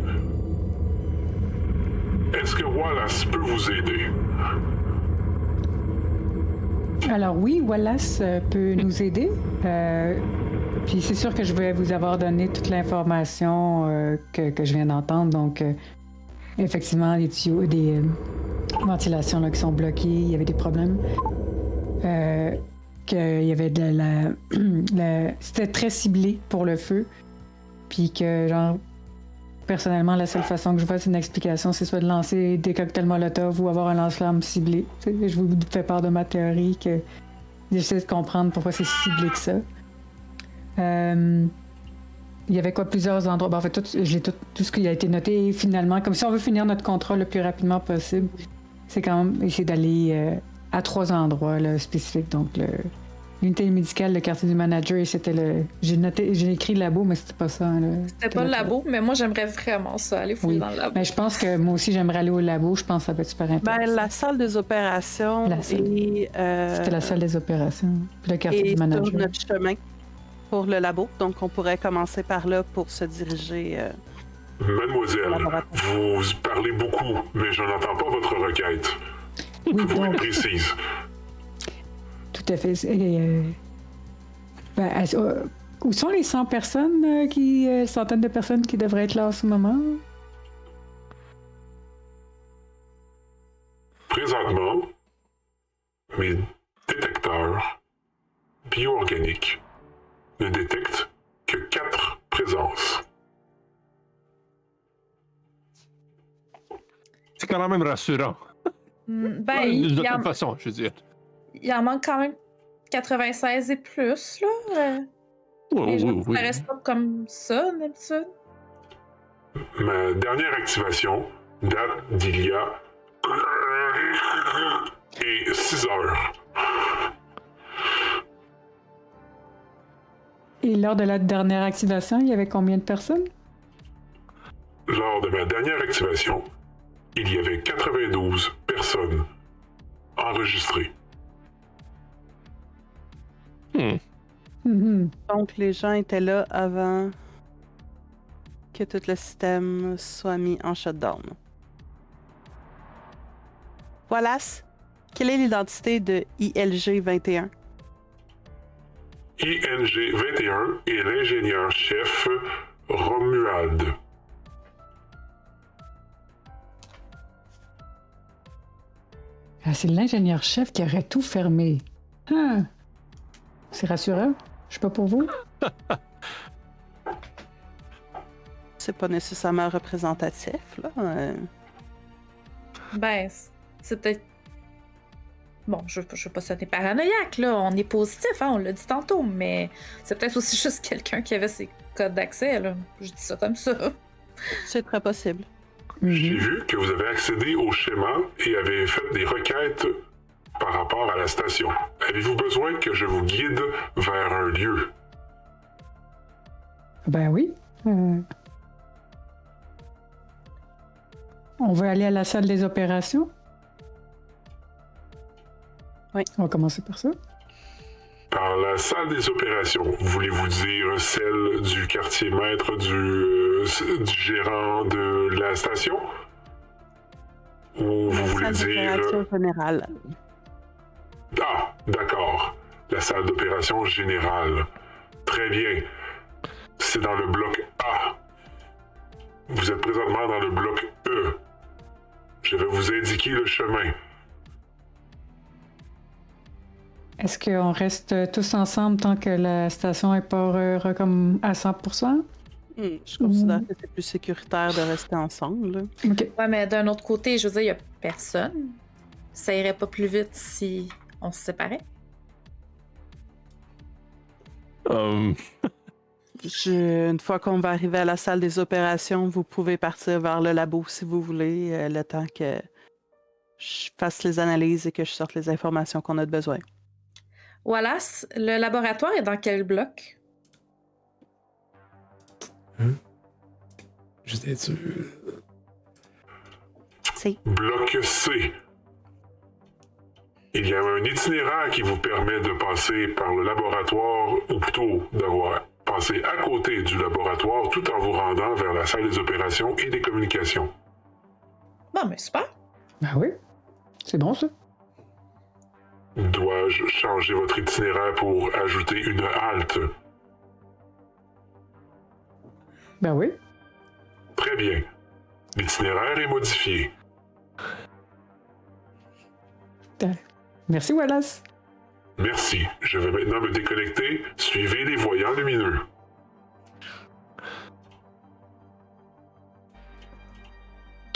Est-ce que Wallace peut vous aider? Alors oui, Wallace peut nous aider. Puis c'est sûr que je vais vous avoir donné toute l'information que je viens d'entendre. Donc, effectivement, les tuyaux, des ventilations là, qui sont bloquées, il y avait des problèmes. Qu'il y avait c'était très ciblé pour le feu. Puis que, genre, personnellement, la seule façon que je vois, c'est une explication, c'est soit de lancer des cocktails Molotov ou avoir un lance-flamme ciblé. T'sais, je vous fais part de ma théorie que j'essaie de comprendre pourquoi c'est si ciblé que ça. Il y avait quoi, plusieurs endroits. Bon, en fait, j'ai tout ce qui a été noté. Et finalement, comme si on veut finir notre contrat le plus rapidement possible, c'est quand même essayer d'aller à 3 endroits là, spécifiques. Donc, l'unité médicale, le quartier du manager, et c'était j'ai écrit le labo, mais c'était pas ça. C'était pas le labo, mais moi, j'aimerais vraiment ça, aller fouiller dans le labo. Mais je pense que moi aussi, j'aimerais aller au labo. Je pense que ça peut être super intéressant. La salle des opérations C'était la salle des opérations. Puis le quartier du manager. Sur notre chemin pour le labo. Donc, on pourrait commencer par là pour se diriger Mademoiselle, Laboratoire. vous parlez beaucoup, mais je n'entends pas votre requête. Oui, Pouvez-vous donc, être précise? tout à fait. Où sont les 100 personnes, centaines de personnes qui devraient être là en ce moment? Présentement, mes détecteurs bio-organiques ne détectent que 4 présences. C'est quand même rassurant. Ben, De toute façon, je veux dire. il en manque quand même 96 et plus, là. Les gens Oui. ça reste pas comme ça, d'habitude. Ma dernière activation date d'il y a 6 heures. Et lors de la dernière activation, il y avait combien de personnes? Lors de ma dernière activation, il y avait 92 personnes enregistrées. Mhm. Donc, les gens étaient là avant que tout le système soit mis en shutdown. Voilà. Quelle est l'identité de ILG 21? ING 21 est l'ingénieur-chef Romuald. Ah, c'est l'ingénieur-chef qui aurait tout fermé. Ah. C'est rassurant. Je sais pas pour vous. C'est pas nécessairement représentatif, là. Ben, c'est peut-être. Bon, je veux pas sonner paranoïaque, là. On est positif, hein, on l'a dit tantôt, mais c'est peut-être aussi juste quelqu'un qui avait ses codes d'accès, là. Je dis ça comme ça. C'est très possible. J'ai vu que vous avez accédé au schéma et avez fait des requêtes par rapport à la station. Avez-vous besoin que je vous guide vers un lieu? Ben oui. On veut aller à la salle des opérations? Oui. On va commencer par ça. Par la salle des opérations, voulez-vous dire celle du quartier maître du gérant de la station? Ou vous voulez Salle dire... d'opération générale. Ah, d'accord. La salle d'opération générale. Très bien. C'est dans le bloc A. Vous êtes présentement dans le bloc E. Je vais vous indiquer le chemin. Est-ce qu'on reste tous ensemble tant que la station est pas comme à 100%? Je considère que c'est plus sécuritaire de rester ensemble, là. OK. Ouais, mais d'un autre côté, je veux dire, il y a personne. Ça irait pas plus vite si on se séparait. Une fois qu'on va arriver à la salle des opérations, vous pouvez partir vers le labo si vous voulez, le temps que je fasse les analyses et que je sorte les informations qu'on a de besoin. Wallace, le laboratoire est dans quel bloc? Juste être sûr. C'est Bloc C. Il y a un itinéraire qui vous permet de passer par le laboratoire, ou plutôt d'avoir passé à côté du laboratoire tout en vous rendant vers la salle des opérations et des communications. Bon, mais super. Ben oui. C'est bon, ça. Dois-je changer votre itinéraire pour ajouter une halte? Ben oui. Très bien. L'itinéraire est modifié. Merci, Wallace. Merci. Je vais maintenant me déconnecter. Suivez les voyants lumineux.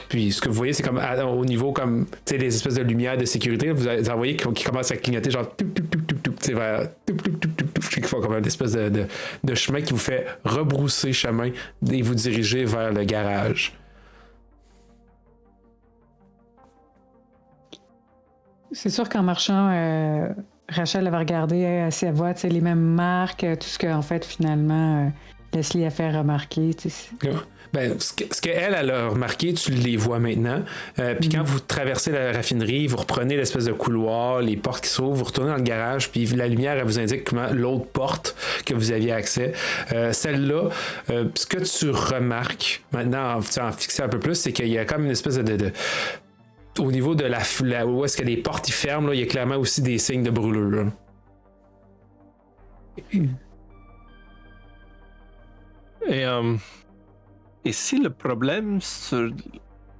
Puis ce que vous voyez, c'est comme au niveau comme, tu sais, les espèces de lumières de sécurité, vous voyez qui commencent à clignoter genre toup, toup, toup, toup, toup, tu sais, vers toup, toup, toup, toup, toup, qui font comme une espèce de chemin qui vous fait rebrousser chemin et vous diriger vers le garage. C'est sûr qu'en marchant, Rachel avait regardé à ses voix, tu sais, les mêmes marques, tout ce qu'en fait, finalement, Leslie a fait remarquer. Tu sais. Ben, ce qu'elle a remarqué, tu les vois maintenant. Puis quand vous traversez la raffinerie, vous reprenez l'espèce de couloir, les portes qui s'ouvrent, vous retournez dans le garage, puis la lumière, elle vous indique comment l'autre porte que vous aviez accès. Celle-là, ce que tu remarques maintenant, en fixant un peu plus, c'est qu'il y a comme une espèce de au niveau de où est-ce que les portes ils ferment, là, il y a clairement aussi des signes de brûlure. Et si le problème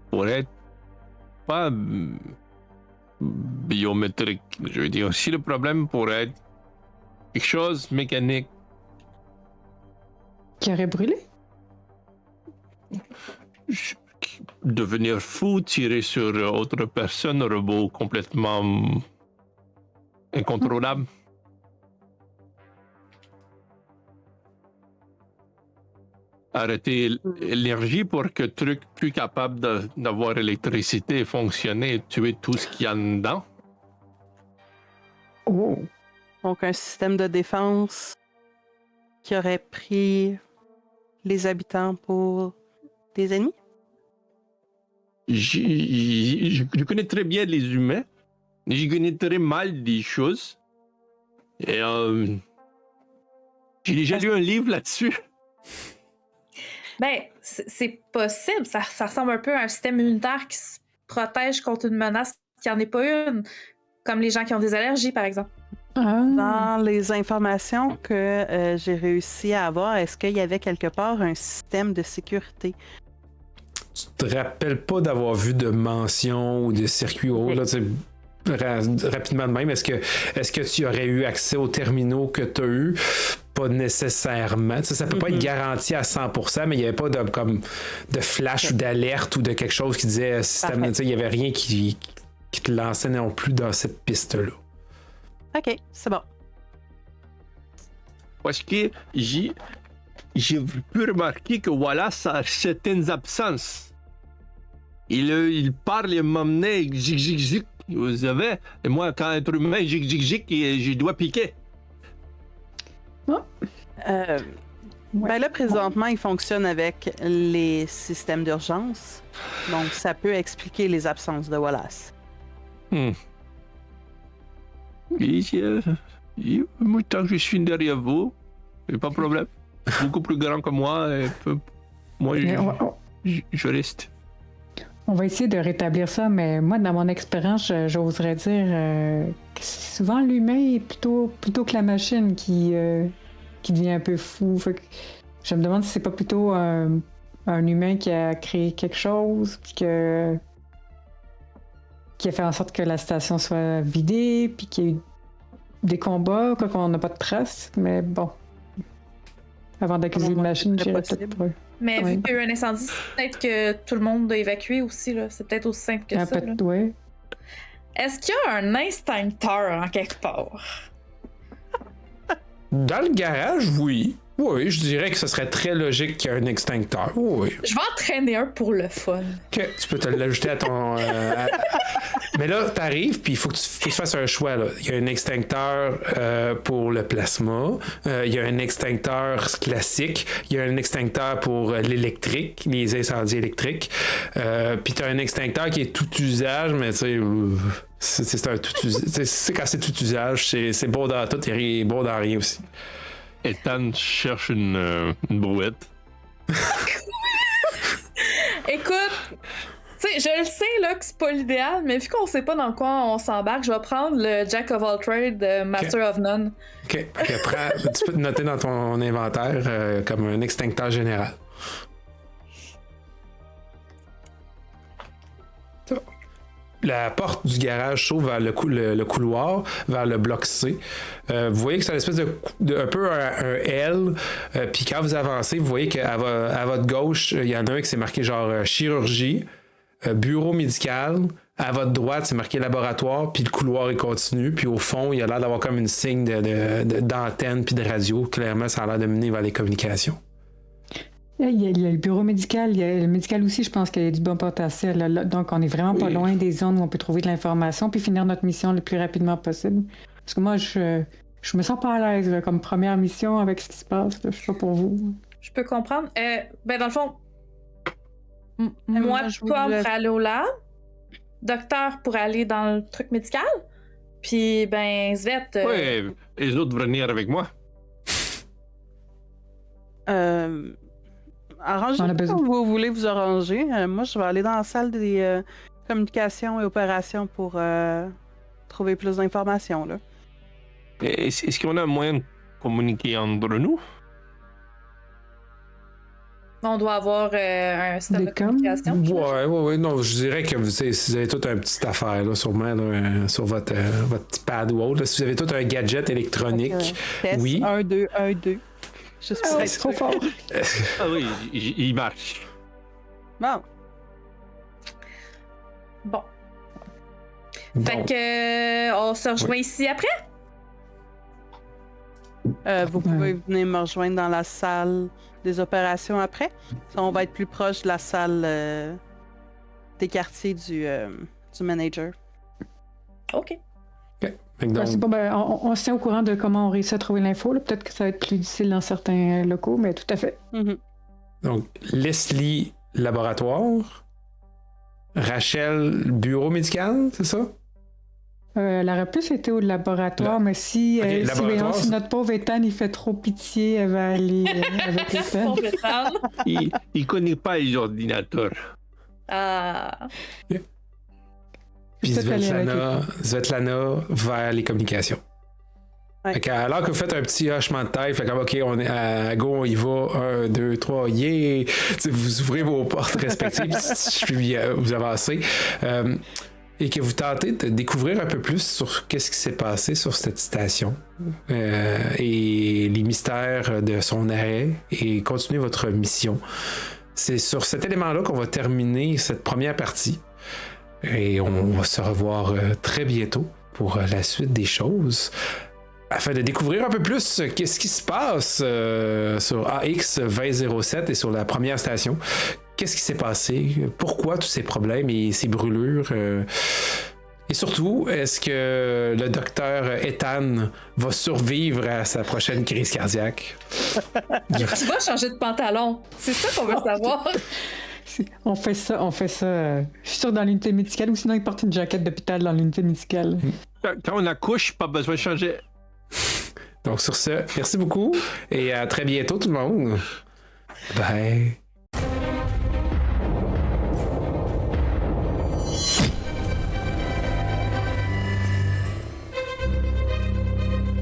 pourrait être pas biométrique, je veux dire, si le problème pourrait être quelque chose mécanique. Qui aurait brûlé? Devenir fou, tirer sur autre personne, robot complètement incontrôlable. Arrêter l'énergie pour que le truc plus capable d'avoir électricité fonctionner et tuer tout ce qu'il y a dedans. Oh! Donc, un système de défense qui aurait pris les habitants pour des ennemis? Je connais très bien les humains. Je connais très mal des choses. Et j'ai déjà lu un livre là-dessus. Ben, c'est possible. Ça ressemble un peu à un système immunitaire qui se protège contre une menace qui n'en est pas une. Comme les gens qui ont des allergies, par exemple. Dans les informations que j'ai réussi à avoir, est-ce qu'il y avait quelque part un système de sécurité? Tu te rappelles pas d'avoir vu de mention ou de circuit haut, là, rapidement de même. Est-ce que tu aurais eu accès aux terminaux que tu as eu? Pas nécessairement. Ça peut pas être garanti à 100%, mais il n'y avait pas de flash ou d'alerte ou de quelque chose qui disait système. Il n'y avait rien qui te lançait non plus dans cette piste-là. OK, c'est bon. Parce que j'ai pu remarquer que Wallace a certaines absences. Il parle, il m'emmenait, zig, vous savez. Et moi, quand être humain, zig, et je dois piquer. Ben là, présentement, il fonctionne avec les systèmes d'urgence. Donc, ça peut expliquer les absences de Wallace. Moi, tant que je suis derrière vous, il n'y a pas de problème. Beaucoup plus grand que moi. Moi, je reste. On va essayer de rétablir ça, mais moi, dans mon expérience, j'oserais dire que c'est souvent l'humain plutôt que la machine qui devient un peu fou. Fait que je me demande si c'est pas plutôt un humain qui a créé quelque chose, puis qui a fait en sorte que la station soit vidée, puis qu'il y a eu des combats, quoi qu'on n'a pas de traces, mais bon. Avant d'accuser une machine, j'irais peut-être pour eux. Mais vu qu'il y a eu un incendie, c'est peut-être que tout le monde doit évacuer aussi, là. C'est peut-être aussi simple que ça. Là. Ouais. Est-ce qu'il y a un instincteur en quelque part? Dans le garage, oui. Oui, je dirais que ce serait très logique qu'il y ait un extincteur. Oui. Je vais entraîner un pour le fun. Ok, tu peux te l'ajouter à ton... Mais là, t'arrives, puis il faut que tu fasses un choix. Là. Il y a un extincteur pour le plasma, il y a un extincteur classique, il y a un extincteur pour l'électrique, les incendies électriques, puis t'as un extincteur qui est tout usage, mais tu sais... C'est un tout usage. C'est quand c'est tout usage, c'est beau dans tout et beau dans rien aussi. Ethan cherche une brouette. Écoute, tu sais, je le sais là que c'est pas l'idéal, mais vu qu'on sait pas dans quoi on s'embarque, je vais prendre le Jack of all trades, Master of None. Ok, tu peux te noter dans ton inventaire comme un extincteur général. La porte du garage s'ouvre vers le couloir, vers le bloc C. Vous voyez que c'est une espèce un peu un L. Puis quand vous avancez, vous voyez qu'à votre gauche, il y en a un qui s'est marqué genre chirurgie, bureau médical. À votre droite, c'est marqué laboratoire, puis le couloir est continu. Puis au fond, il y a l'air d'avoir comme une signe d'antenne puis de radio. Clairement, ça a l'air de mener vers les communications. Il y a le bureau médical, il y a le médical aussi, je pense qu'il y a du bon potentiel. Là. Donc, on est vraiment pas loin des zones où on peut trouver de l'information puis finir notre mission le plus rapidement possible. Parce que moi, je me sens pas à l'aise là, comme première mission avec ce qui se passe. Là. Je sais pas pour vous. Je peux comprendre. Ben, dans le fond, moi, je Pomme voulais- pour aller au lab, Docteur pour aller dans le truc médical, puis, ben, Svet... Oui, et les autres vont venir avec moi. Arrangez On a besoin. comme vous voulez vous arranger. Moi, je vais aller dans la salle des communications et opérations pour trouver plus d'informations, là. Est-ce qu'on a un moyen de communiquer entre nous? On doit avoir un système de Des coms? communication. Ouais, non, je dirais que vous avez toute une petite affaire, là, sûrement, là, sur votre petit pad ou autre. Là. Si vous avez tout un gadget électronique, Test, oui. 1, 2, 1, 2. Juste pour Ah, être c'est trop sûr. fort. Ah oui, il marche. Bon, Bon. Bon. Fait que on se rejoint ici après? vous pouvez venir me rejoindre dans la salle des opérations après. On va être plus proche de la salle des quartiers du manager. OK. Fait que donc, C'est bon, ben, on se tient au courant de comment on réussit à trouver l'info. là. Peut-être que ça va être plus difficile dans certains locaux, mais tout à fait. Mhm. donc, Leslie, laboratoire. Rachel, bureau médical, c'est ça? Elle aurait plus été au laboratoire, mais si, Ok, laboratoire, si notre pauvre Ethan il fait trop pitié, elle va aller avec Ethan. Pauvre Ethan. Il connaît pas les ordinateurs. Ah. Puis Peut-être aller avec Svetlana vers les communications. Ouais. Fait alors que vous faites un petit hochement de tête, fait comme OK, on est à go, on y va, 1, 2, 3, yeah! T'sais, vous ouvrez vos portes respectives, puis vous avancez. Et que vous tentez de découvrir un peu plus sur qu'est-ce qui s'est passé sur cette station et les mystères de son arrêt et continuer votre mission. C'est sur cet élément-là qu'on va terminer cette première partie. Et on va se revoir très bientôt pour la suite des choses. Afin de découvrir un peu plus qu'est-ce qui se passe sur AX 2007 et sur la première station. Qu'est-ce qui s'est passé? Pourquoi tous ces problèmes et ces brûlures? Et surtout, est-ce que le docteur Ethan va survivre à sa prochaine crise cardiaque? Tu vas changer de pantalon. C'est ça qu'on veut savoir. On fait ça. Je suis sûr dans l'unité médicale, ou sinon il porte une jaquette d'hôpital dans l'unité médicale. Quand on accouche, pas besoin de changer. Donc sur ce, merci beaucoup et à très bientôt tout le monde. Bye.